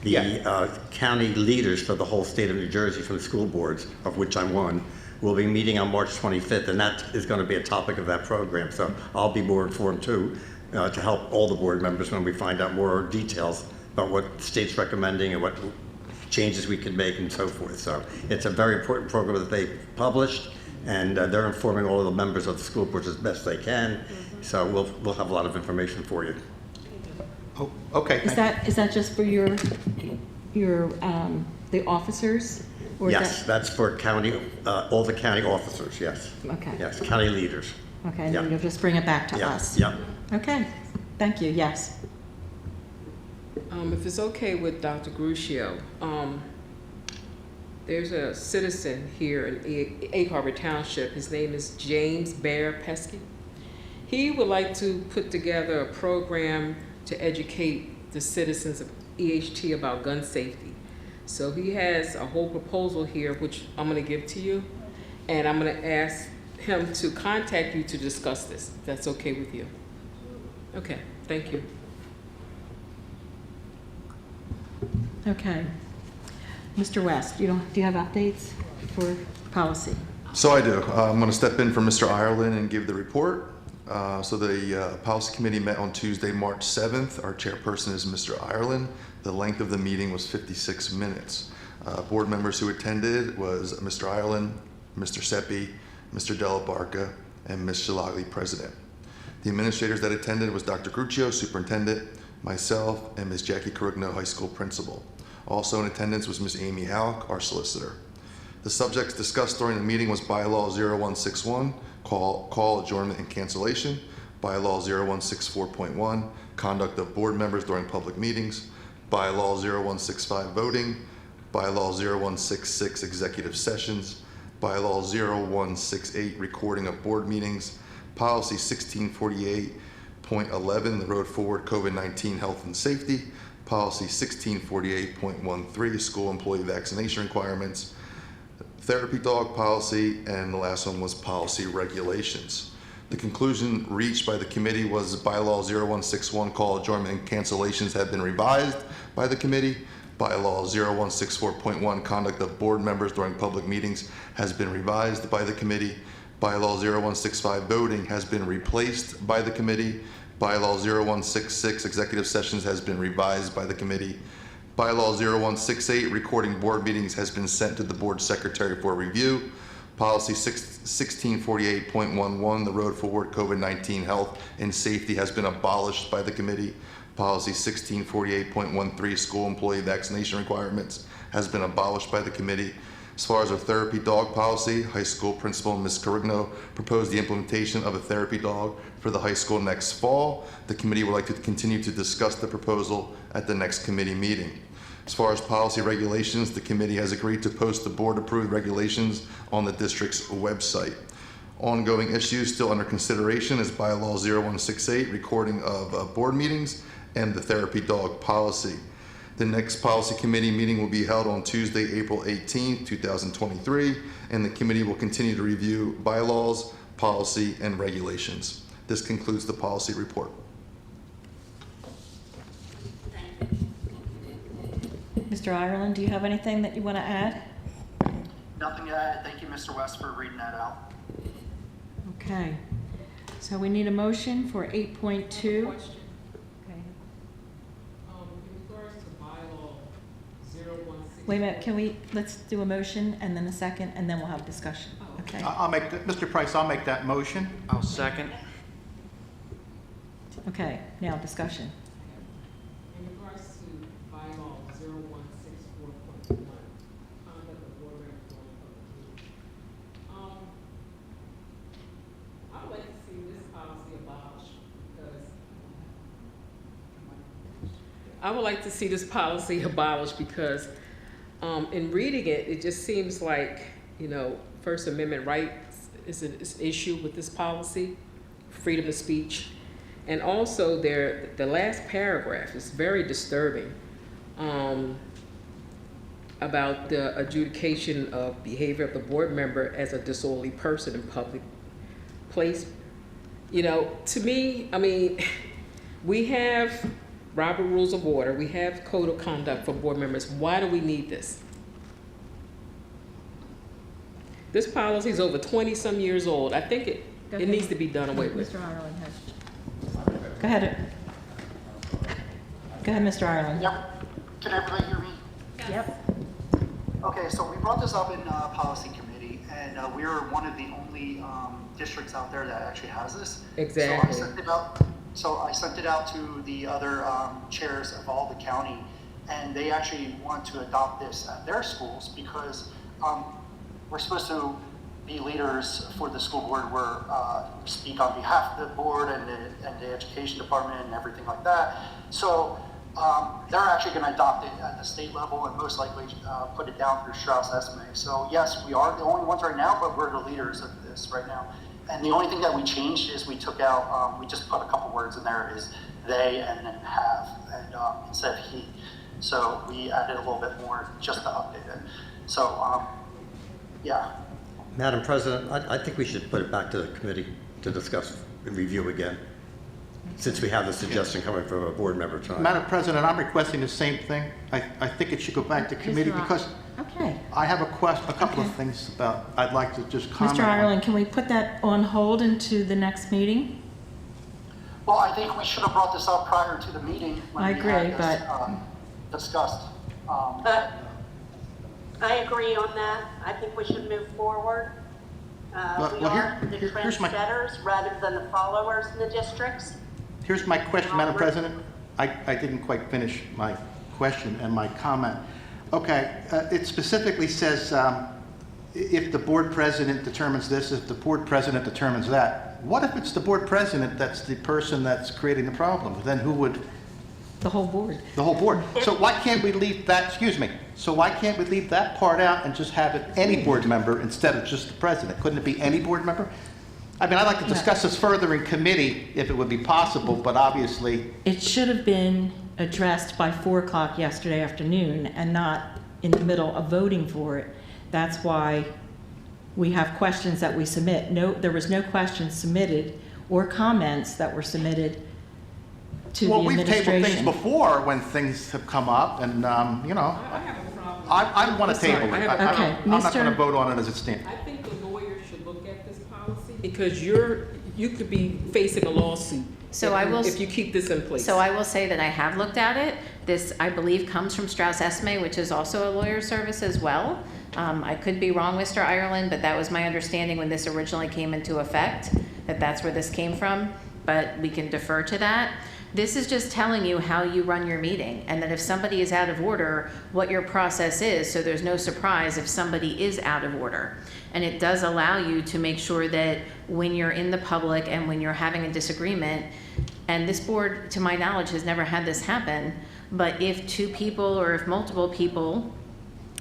the county leaders for the whole state of New Jersey from the school boards, of which I'm one, will be meeting on March 25th, and that is going to be a topic of that program. So I'll be more informed too, to help all the board members when we find out more details about what the state's recommending and what changes we can make and so forth. So it's a very important program that they published, and they're informing all of the members of the school boards as best they can. So we'll have a lot of information for you. Oh, okay. Is that just for your, the officers? Or is Yes, that- that's for county, all the county officers, yes. Okay. Yes, county leaders. Okay, and Yeah. then you'll just bring it back to Yeah, us? yeah. Okay, thank you, yes. If it's okay with Dr. Gruccio, there's a citizen here in Egg Harbor Township. His name is James Bear Pesky. He would like to put together a program to educate the citizens of EHT about gun safety. So he has a whole proposal here, which I'm going to give to you, and I'm going to ask him to contact you to discuss this. If that's okay with you. Okay, thank you. Okay. Mr. West, do you have updates for policy? So I do. I'm going to step in for Mr. Ireland and give the report. So the Policy Committee met on Tuesday, March 7th. Our chairperson is Mr. Ireland. The length of the meeting was 56 minutes. Board members who attended was Mr. Ireland, Mr. Seppi, Mr. Della Barca, and Ms. Shilagli, President. The administrators that attended was Dr. Gruccio, Superintendent, myself, and Ms. Jackie Carugno, High School Principal. Also in attendance was Ms. Amy Halleck, our solicitor. The subjects discussed during the meeting was Bylaw 0161, call adjournment and cancellation, Bylaw 0164.1, conduct of board members during public meetings, Bylaw 0165, voting, Bylaw 0166, executive sessions, Bylaw 0168, recording of board meetings, Policy 1648.11, the road forward COVID-19 health and safety, Policy 1648.13, school employee vaccination requirements, therapy dog policy, and the last one was policy regulations. The conclusion reached by the committee was Bylaw 0161, call adjournment and cancellations, have been revised by the committee. Bylaw 0164.1, conduct of board members during public meetings, has been revised by the committee. Bylaw 0165, voting, has been replaced by the committee. Bylaw 0166, executive sessions, has been revised by the committee. Bylaw 0168, recording board meetings, has been sent to the board secretary for review. Policy 1648.11, the road forward COVID-19 health and safety, has been abolished by the committee. Policy 1648.13, school employee vaccination requirements, has been abolished by the committee. As far as our therapy dog policy, high school principal Ms. Carugno proposed the implementation of a therapy dog for the high school next fall. The committee would like to continue to discuss the proposal at the next committee meeting. As far as policy regulations, the committee has agreed to post the board-approved regulations on the district's website. Ongoing issues still under consideration is Bylaw 0168, recording of board meetings, and the therapy dog policy. The next policy committee meeting will be held on Tuesday, April 18, 2023, and the committee will continue to review bylaws, policy, and regulations. This concludes the policy report. Mr. Ireland, do you have anything that you want to add? Nothing to add. Thank you, Mr. West, for reading that out. Okay, so we need a motion for 8.2. Okay. Wait a minute, let's do a motion and then a second, and then we'll have discussion, okay? I'll make, Mr. Price, I'll make that motion. I'll second. Okay, now discussion. In regards to bylaw 0164.1, conduct of board members during public meetings, I would like to see this policy abolished because in reading it, it just seems like, First Amendment rights is an issue with this policy, freedom of speech. And also the last paragraph is very disturbing about the adjudication of behavior of the board member as a disorderly person in public place. To me, we have Robert Rules of Order, we have Code of Conduct for board members. Why do we need this? This policy is over 20-some years old. I think it needs to be done away with. Mr. Ireland has. Go ahead. Go ahead, Mr. Ireland. Yep. Can everybody hear me? Yep. Okay, so we brought this up in policy committee, and and we're one of the only districts out there that actually has this. Exactly. So I sent it out to the other chairs of all the county, and they actually want to adopt this at their schools because we're supposed to be leaders for the school board. We're speak on behalf of the board and the education department and everything like that. So they're actually going to adopt it at the state level and most likely put it down through Strauss Esme. So yes, we are the only ones right now, but we're the leaders of this right now. And the only thing that we changed is we took out, we just put a couple words in there, is they and then have, and instead of he. So we added a little bit more just to update it. So yeah. Madam President, I think we should put it back to the committee to discuss and review again, since we have the suggestion coming from a board member tonight. Madam President, I'm requesting the same thing. I think it should go back to committee because Okay. I have a couple of things about, I'd like to just comment Mr. on. Ireland, can we put that on hold into the next meeting? Well, I think we should have brought this up prior to the meeting when I we agree, had this discussed. But I agree on that. I think we should move forward. We are the here's my- trendsetters rather than the followers in the districts. Here's my question, Madam President. I didn't quite finish my question and my comment. Okay, it specifically says if the board president determines this, if the board president determines that. What if it's the board president that's the person that's creating the problem? Then who would? The whole board. The whole board. So why can't we leave that, excuse me, so why can't we leave that part out and just have it any board member instead of just the president? Couldn't it be any board member? I mean, I'd like to discuss this further in committee if it would be possible, but obviously. It should have been addressed by 4 o'clock yesterday afternoon and not in the middle of voting for it. That's why we have questions that we submit. No, there was no questions submitted or comments that were submitted to the Well, we've tabled things administration. before when things have come up and, you know, I want to table it. Okay, I'm not going to Mr. vote on it as it stands. I think the lawyer should look at this policy because you could be facing a lawsuit. So I will. If you keep this in place. So I will say that I have looked at it. This, I believe, comes from Strauss Esme, which is also a lawyer service as well. I could be wrong, Mr. Ireland, but that was my understanding when this originally came into effect, that that's where this came from, but we can defer to that. This is just telling you how you run your meeting, and that if somebody is out of order, what your process is, so there's no surprise if somebody is out of order. And it does allow you to make sure that when you're in the public and when you're having a disagreement, and this board, to my knowledge, has never had this happen, but if 2 people or if multiple people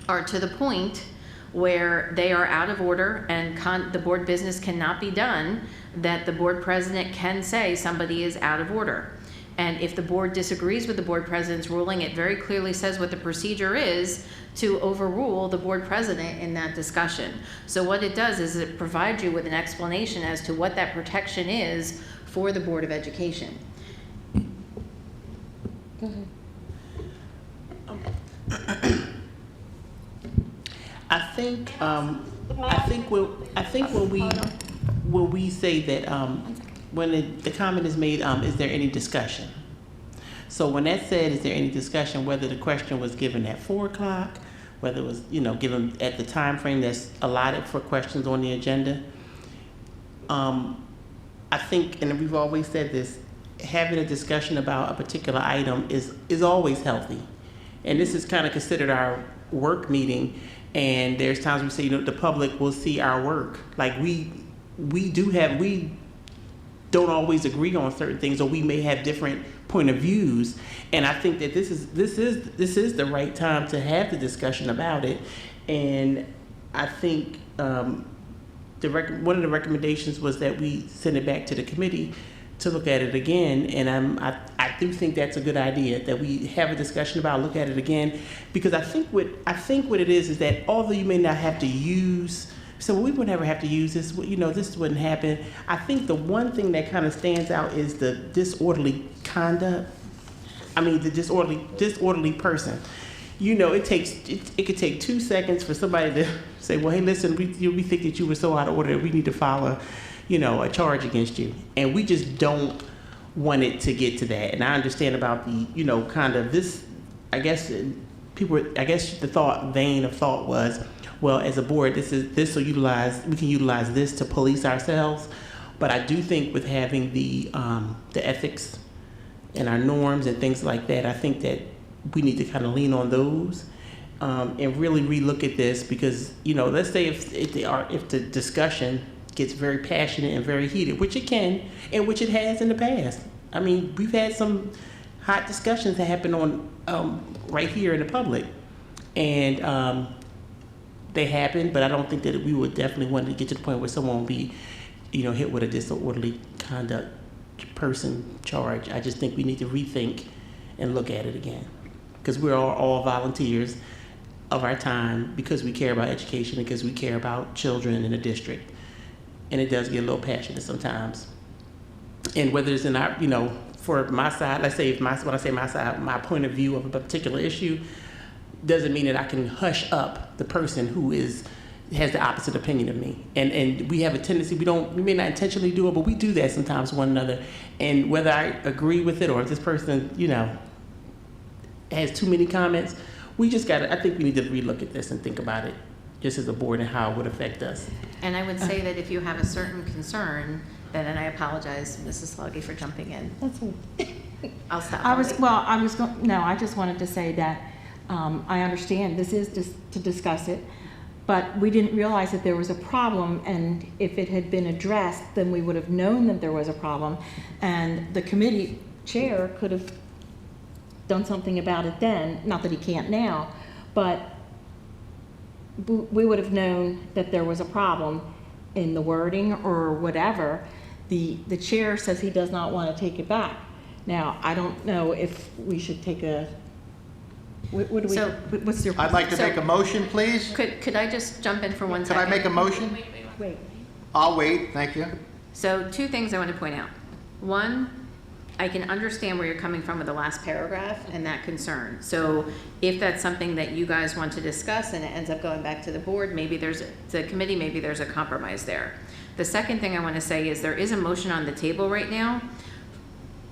are to the point where they are out of order and the board business cannot be done, that the board president can say somebody is out of order. And if the board disagrees with the board president's ruling, it very clearly says what the procedure is to overrule the board president in that discussion. So what it does is it provides you with an explanation as to what that protection is for the Board of Education. Go ahead. I think when we say that when the comment is made, is there any discussion? So when that said, is there any discussion, whether the question was given at 4 o'clock, whether it was, given at the time frame that's allotted for questions on the agenda, I think, and we've always said this, having a discussion about a particular item is always healthy. And this is kind of considered our work meeting, and there's times we say, the public will see our work. Like we don't always agree on certain things, or we may have different point of views. And I think that this is the right time to have the discussion about it. And I think one of the recommendations was that we send it back to the committee to look at it again. And I do think that's a good idea, that we have a discussion about, look at it again, because I think what it is that although you may not have to use. So we would never have to use this, this wouldn't happen. I think the one thing that kind of stands out is the disorderly conduct. I mean, the disorderly person. It could take 2 seconds for somebody to say, well, hey, listen, we think that you were so out of order that we need to file a charge against you. And we just don't want it to get to that. And I understand about the, kind of this, I guess, I guess the vein of thought was, well, as a board, we can utilize this to police ourselves. But I do think with having the ethics and our norms and things like that, I think that we need to kind of lean on those and really relook at this, because, you know, let's say if the discussion gets very passionate and very heated, which it can, and which it has in the past. I mean, we've had some hot discussions that happen on right here in the public, and they happen, but I don't think that we would definitely want to get to the point where someone will be, you know, hit with a disorderly conduct person charge. I just think we need to rethink and look at it again, because we're all volunteers of our time, because we care about education, because we care about children in the district, and it does get a little passionate sometimes. And whether it's in our, you know, for my side, let's say when I say my side, my point of view of a particular issue, doesn't mean that I can hush up the person who has the opposite opinion of me. And we have a tendency, we may not intentionally do it, but we do that sometimes to one another. And whether I agree with it or if this person, you know, has too many comments, I think we need to relook at this and think about it just as a board and how it would affect us. And I would say that if you have a certain concern, then, and I apologize, Mrs. Sluggy, for jumping in. That's all. I'll stop. I just wanted to say that I understand this is just to discuss it, but we didn't realize that there was a problem, and if it had been addressed, then we would have known that there was a problem, and the committee chair could have done something about it then, not that he can't now, but we would have known that there was a problem in the wording or whatever. The chair says he does not want to take it back. Now, I don't know if we should take a, what's your? I'd like to make a motion, please. Could I just jump in for 1 Could second? I make a motion? Wait. I'll wait, thank you. So 2 things I want to point out. 1, I can understand where you're coming from with the last paragraph and that concern. So if that's something that you guys want to discuss and it ends up going back to the board, maybe there's a compromise there. The second thing I want to say is there is a motion on the table right now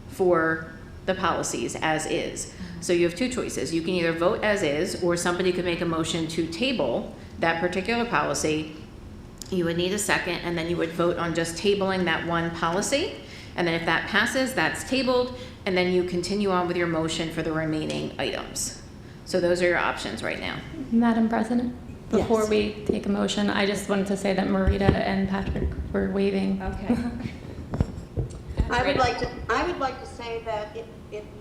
for the policies as is. So you have 2 choices. You can either vote as is, or somebody could make a motion to table that particular policy. You would need a second, and then you would vote on just tabling that one policy. And then if that passes, that's tabled, and then you continue on with your motion for the remaining items. So those are your options right now. Madam President, before Yes. we take a motion, I just wanted to say that Marita and Patrick were waving. Okay. I would like to say that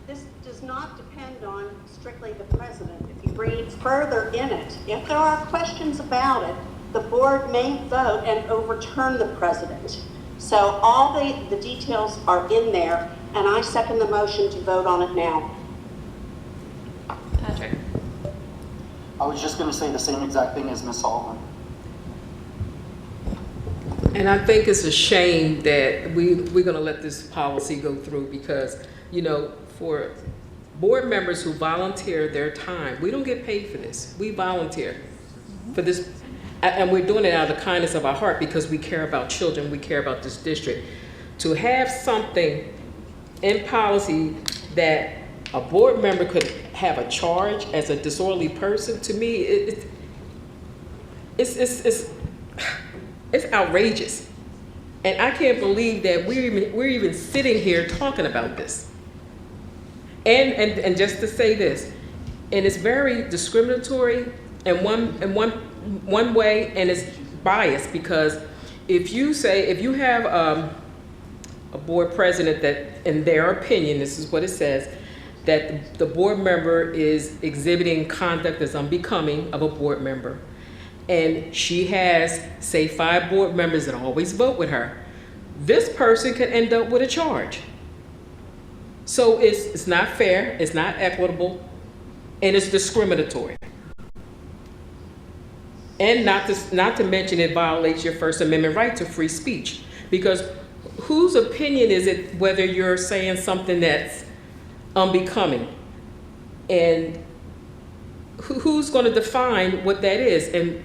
this does not depend on strictly the president. If you read further in it, if there are questions about it, the board may vote and overturn the president. So all the details are in there, and I second the motion to vote on it now. Patrick? I was just going to say the same exact thing as Ms. Sullivan. And I think it's a shame that we're going to let this policy go through because, you know, for board members who volunteer their time, we don't get paid for this. We volunteer for this, and we're doing it out of the kindness of our heart because we care about children, we care about this district. To have something in policy that a board member could have a charge as a disorderly person, to me, it's outrageous. And I can't believe that we're even sitting here talking about this. And just to say this, and it's very discriminatory in one way, and it's biased because if you have a board president that, in their opinion, this is what it says, that the board member is exhibiting conduct that's unbecoming of a board member, and she has, say, 5 board members that always vote with her, this person could end up with a charge. So it's not fair, it's not equitable, and it's discriminatory. And not to mention it violates your First Amendment right to free speech. Because whose opinion is it whether you're saying something that's unbecoming? And who's going to define what that is? And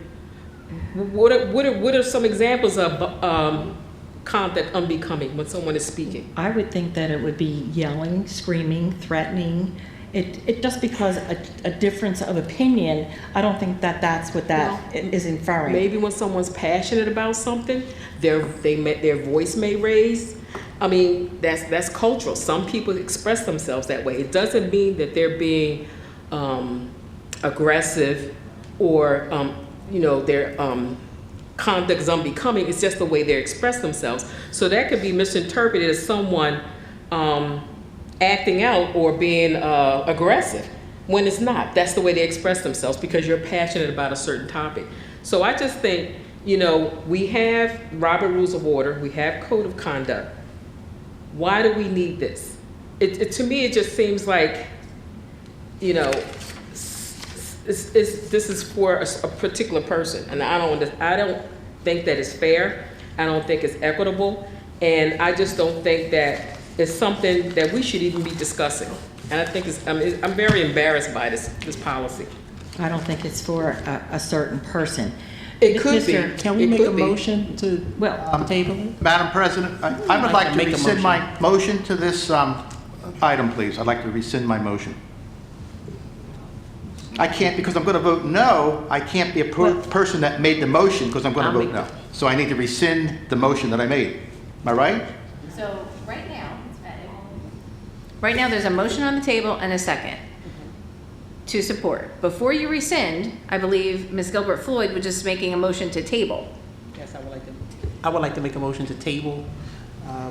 what are some examples of conduct unbecoming when someone is speaking? I would think that it would be yelling, screaming, threatening, it just because a difference of opinion, I don't think that that's what that is inferring. Maybe when someone's passionate about something, their voice may raise. I mean, that's cultural. Some people express themselves that way. It doesn't mean that they're being aggressive or their conduct is unbecoming. It's just the way they express themselves. So that could be misinterpreted as someone acting out or being aggressive when it's not. That's the way they express themselves because you're passionate about a certain topic. So I just think, we have Robert Rules of Order, we have Code of Conduct. Why do we need this? To me, it just seems like, this is for a particular person, and I don't think that it's fair. I don't think it's equitable, and I just don't think that it's something that we should even be discussing. And I think I'm very embarrassed by this policy. I don't think it's for a certain person. It could be. Can we make a motion to table it? Madam President, I would like to rescind my motion to this item, please. I'd like to rescind my motion. I can't, because I'm going to vote no, I can't be a person that made the motion because I'm going to vote no. So I need to rescind the motion that I made. Am I right? So right now there's a motion on the table and a second to support. Before you rescind, I believe Ms. Gilbert Floyd was just making a motion to table. Yes, I would like to make a motion to table.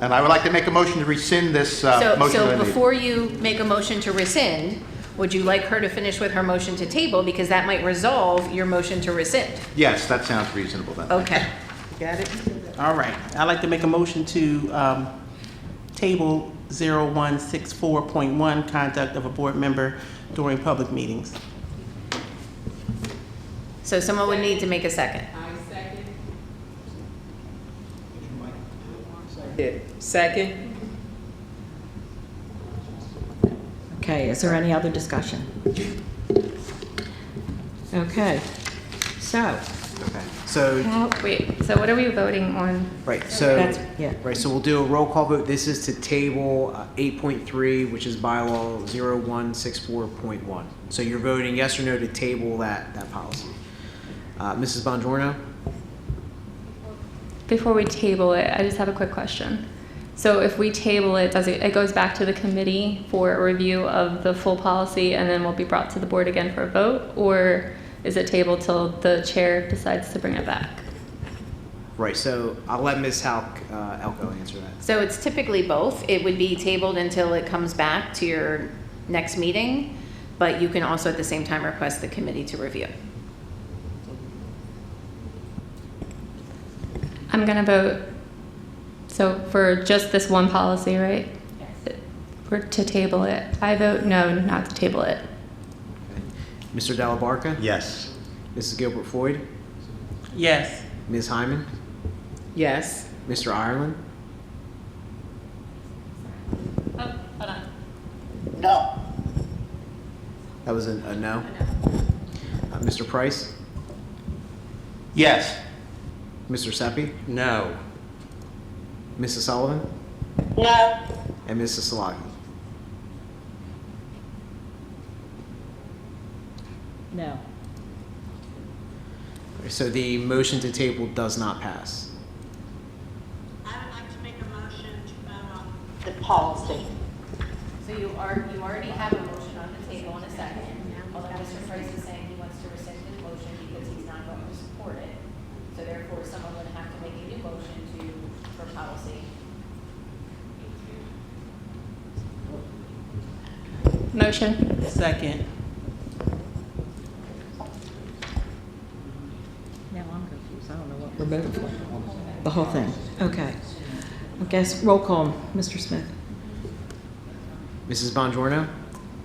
And I would like to make a motion to rescind this motion that So I made. before you make a motion to rescind, would you like her to finish with her motion to table because that might resolve your motion to rescind? Yes, that sounds reasonable then. Okay. Got it? All right. I'd like to make a motion to table 0164.1, conduct of a board member during public meetings. So someone would need to make a second. Second. Okay, is there any other discussion? Okay, so. Okay, so. Wait, so what are we voting on? Right, so, yeah. right, so we'll do a roll call vote. This is to table 8.3, which is bylaw 0164.1. So you're voting yes or no to table that policy. Mrs. Bongiorno? Before we table it, I just have a quick question. So if we table it, it goes back to the committee for a review of the full policy and then will be brought to the board again for a vote? Or is it tabled till the chair decides to bring it back? Right, so I'll let Ms. Elko answer that. So it's typically both. It would be tabled until it comes back to your next meeting, but you can also at the same time request the committee to review. I'm gonna vote, so for just this one policy, right? Yes. For to table it. I vote no, not to table it. Mr. Della Barca? Yes. Mrs. Gilbert Floyd? Yes. Ms. Hyman? Yes. Mr. Ireland? Oh, hold on. No. That was a no? Mr. Price? Yes. Mr. Seppi? No. Mrs. Sullivan? No. And Mrs. Salagi? No. So the motion to table does not pass. I would like to make a motion to vote on the policy. So you already have a motion on the table in a second. Although Mr. Price is saying he wants to rescind his motion because he's not going to support it. So therefore, someone would have to make a new motion for policy. Motion. Second. Now I'm confused. I don't know what we're voting for. The whole thing. Okay. I guess roll call, Mr. Smith. Mrs. Bongiorno?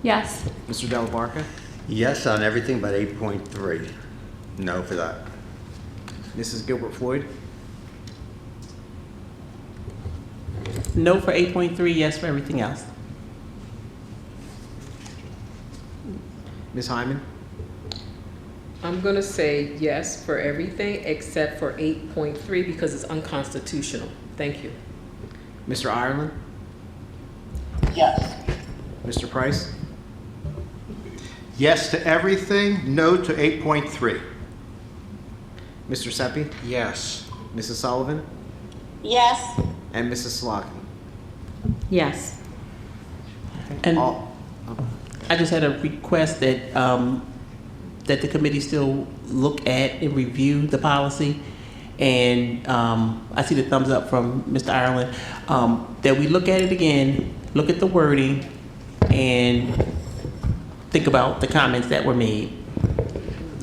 Yes. Mr. Della Barca? Yes on everything but 8.3. No for that. Mrs. Gilbert Floyd? No for 8.3, yes for everything else. Ms. Hyman? I'm going to say yes for everything except for 8.3 because it's unconstitutional. Thank you. Mr. Ireland? Yes. Mr. Price? Yes to everything, no to 8.3. Mr. Seppi? Yes. Mrs. Sullivan? Yes. And Mrs. Slocum? Yes. And I just had a request that, that the committee still look at and review the policy. And I see the thumbs up from Mr. Ireland, that we look at it again, look at the wording, and think about the comments that were made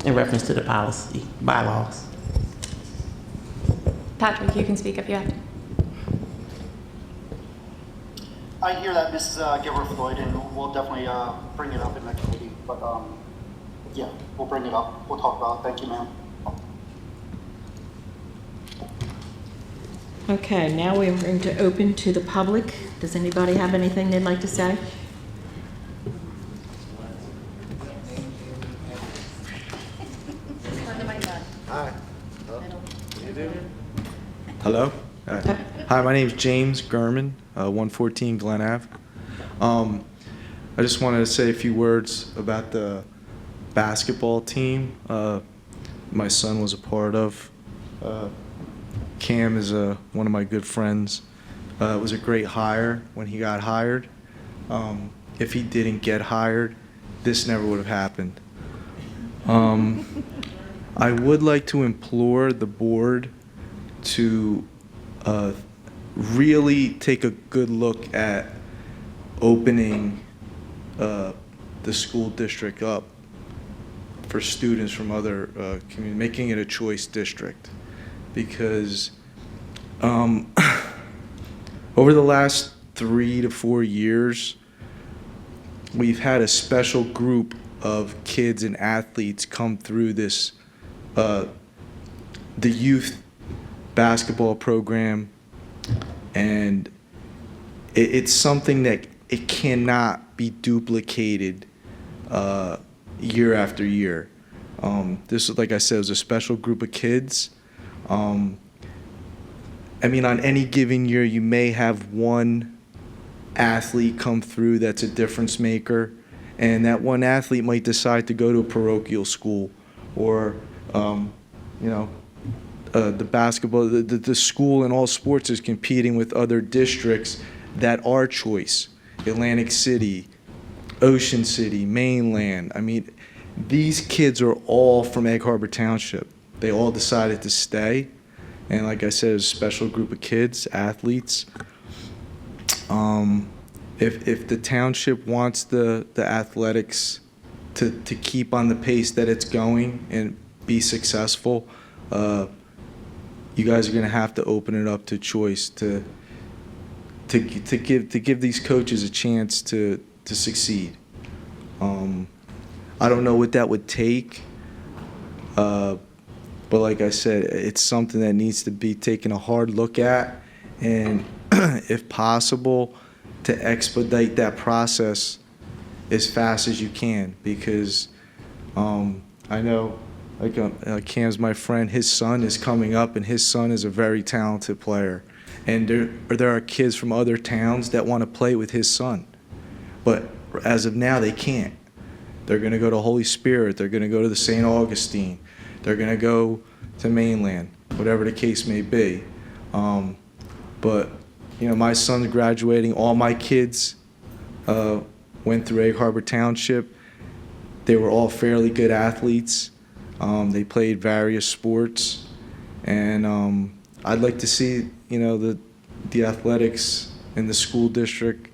in reference to the policy, bylaws. Patrick, you can speak if you have to. I hear that, Mrs. Gilbert-Floyd, and we'll definitely bring it up in the committee. But yeah, we'll bring it up. We'll talk about it. Thank you, ma'am. Okay, now we're going to open to the public. Does anybody have anything they'd like to say? Hi. Hello. Hi, my name is James Gurman, 114 Glen Ave. I just wanted to say a few words about the basketball team my son was a part of. Cam is one of my good friends. It was a great hire when he got hired. If he didn't get hired, this never would have happened. I would like to implore the board to really take a good look at opening the school district up for students from other communities, making it a choice district. Because over the last 3 to 4 years, we've had a special group of kids and athletes come through this, the youth basketball program, and it's something that it cannot be duplicated year after year. This, like I said, was a special group of kids. I mean, on any given year, you may have one athlete come through that's a difference maker, and that one athlete might decide to go to a parochial school, or, the basketball, the school in all sports is competing with other districts that are choice. Atlantic City, Ocean City, Mainland. I mean, these kids are all from Egg Harbor Township. They all decided to stay. And like I said, it's a special group of kids, athletes. If the township wants the athletics to keep on the pace that it's going and be successful, you guys are going to have to open it up to choice to give these coaches a chance to succeed. I don't know what that would take, but like I said, it's something that needs to be taken a hard look at, and if possible, to expedite that process as fast as you can, because I know, like Cam's my friend, his son is coming up, and his son is a very talented player, and there are kids from other towns that want to play with his son, but as of now, they can't. They're going to go to Holy Spirit. They're going to go to the St. Augustine. They're going to go to Mainland, whatever the case may be. But, my son's graduating. All my kids went through Egg Harbor Township. They were all fairly good athletes. They played various sports. And I'd like to see, the athletics in the school district,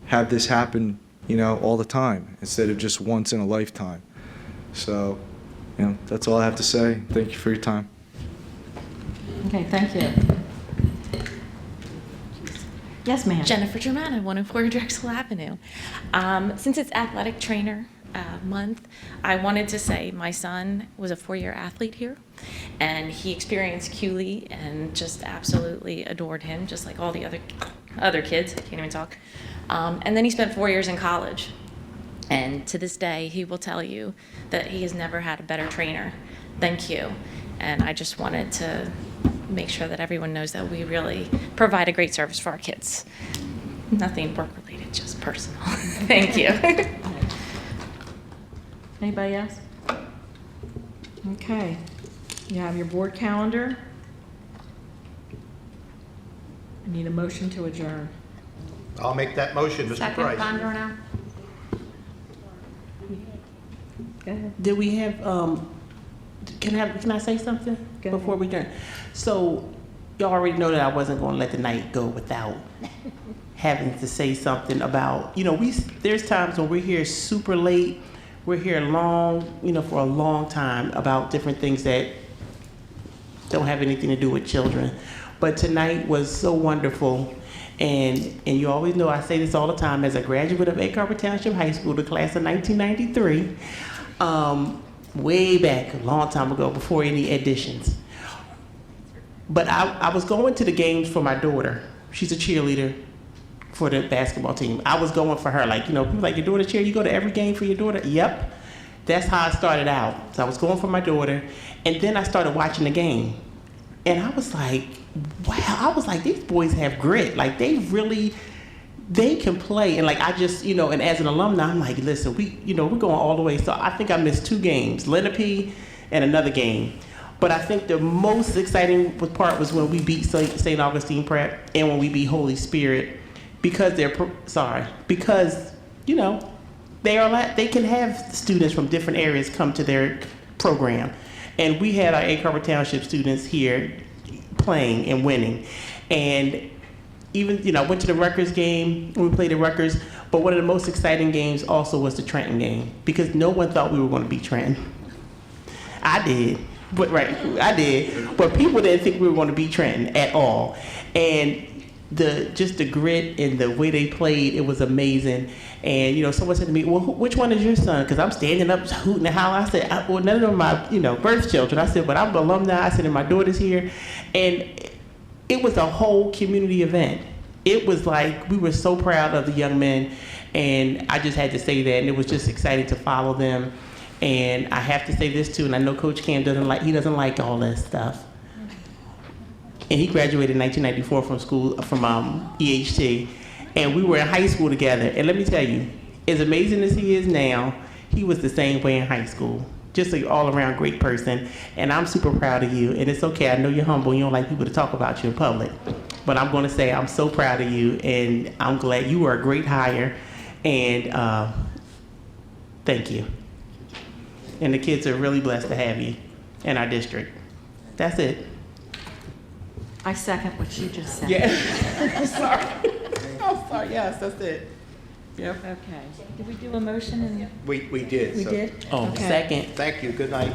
have this happen, all the time instead of just once in a lifetime. So, that's all I have to say. Thank you for your time. Okay, thank you. Yes, ma'am. Jennifer Germana, 104 Drexel Avenue. Since it's Athletic Trainer Month, I wanted to say my son was a 4-year athlete here, and he experienced Cooley and just absolutely adored him, just like all the other kids. I can't even talk. And then he spent 4 years in college. And to this day, he will tell you that he has never had a better trainer than Q. And I just wanted to make sure that everyone knows that we really provide a great service for our kids. Nothing work-related, just personal. Thank you. Anybody else? Okay. You have your board calendar. I need a motion to adjourn. I'll make that motion, Mr. Second, Price. Bonjorno. Go ahead. Did we have, can I say something before we done? So, y'all already know that I wasn't gonna let the night go without having to say something about, there's times when we're here super late, we're here long, for a long time about different things that don't have anything to do with children. But tonight was so wonderful. And you always know I say this all the time, as a graduate of Egg Harbor Township High School, the class of 1993, way back, a long time ago, before any additions. But I was going to the games for my daughter. She's a cheerleader for the basketball team. I was going for her, people like, your daughter cheer, you go to every game for your daughter? Yep. That's how I started out. So I was going for my daughter, and then I started watching the game. And I was like, wow, these boys have grit. They can play. And I just, and as an alumni, I'm like, listen, we're going all the way. So I think I missed 2 games, Lenape and another game. But I think the most exciting part was when we beat St. Augustine Prep and when we beat Holy Spirit, because they can have students from different areas come to their program. And we had our Egg Harbor Township students here playing and winning. And even, I went to the Rutgers game when we played at Rutgers, but one of the most exciting games also was the Trenton game, because no one thought we were going to beat Trenton. I did, I did, but people didn't think we were going to beat Trenton at all. And just the grit and the way they played, it was amazing. And someone said to me, well, which one is your son? Because I'm standing up hooting and hollering. I said, well, none of them are my birth children. I said, but I'm an alumni. I said, and my daughter's here. And it was a whole community event. It was like we were so proud of the young men, and I just had to say that. And it was just exciting to follow them. And I have to say this too, and I know Coach Cam doesn't like all that stuff. And he graduated in 1994 from EHT, and we were in high school together. And let me tell you, as amazing as he is now, he was the same way in high school. Just an all-around great person, and I'm super proud of you. And it's okay, I know you're humble, you don't like people to talk about you in public, but I'm going to say I'm so proud of you, and I'm glad you were a great hire, and thank you. And the kids are really blessed to have you in our district. That's it. I second what she just said. Yeah. I'm sorry. Yes, that's it. Yep. Okay. Did we do a motion? We did. We so- did? Oh, Okay. second. Thank you. Good night.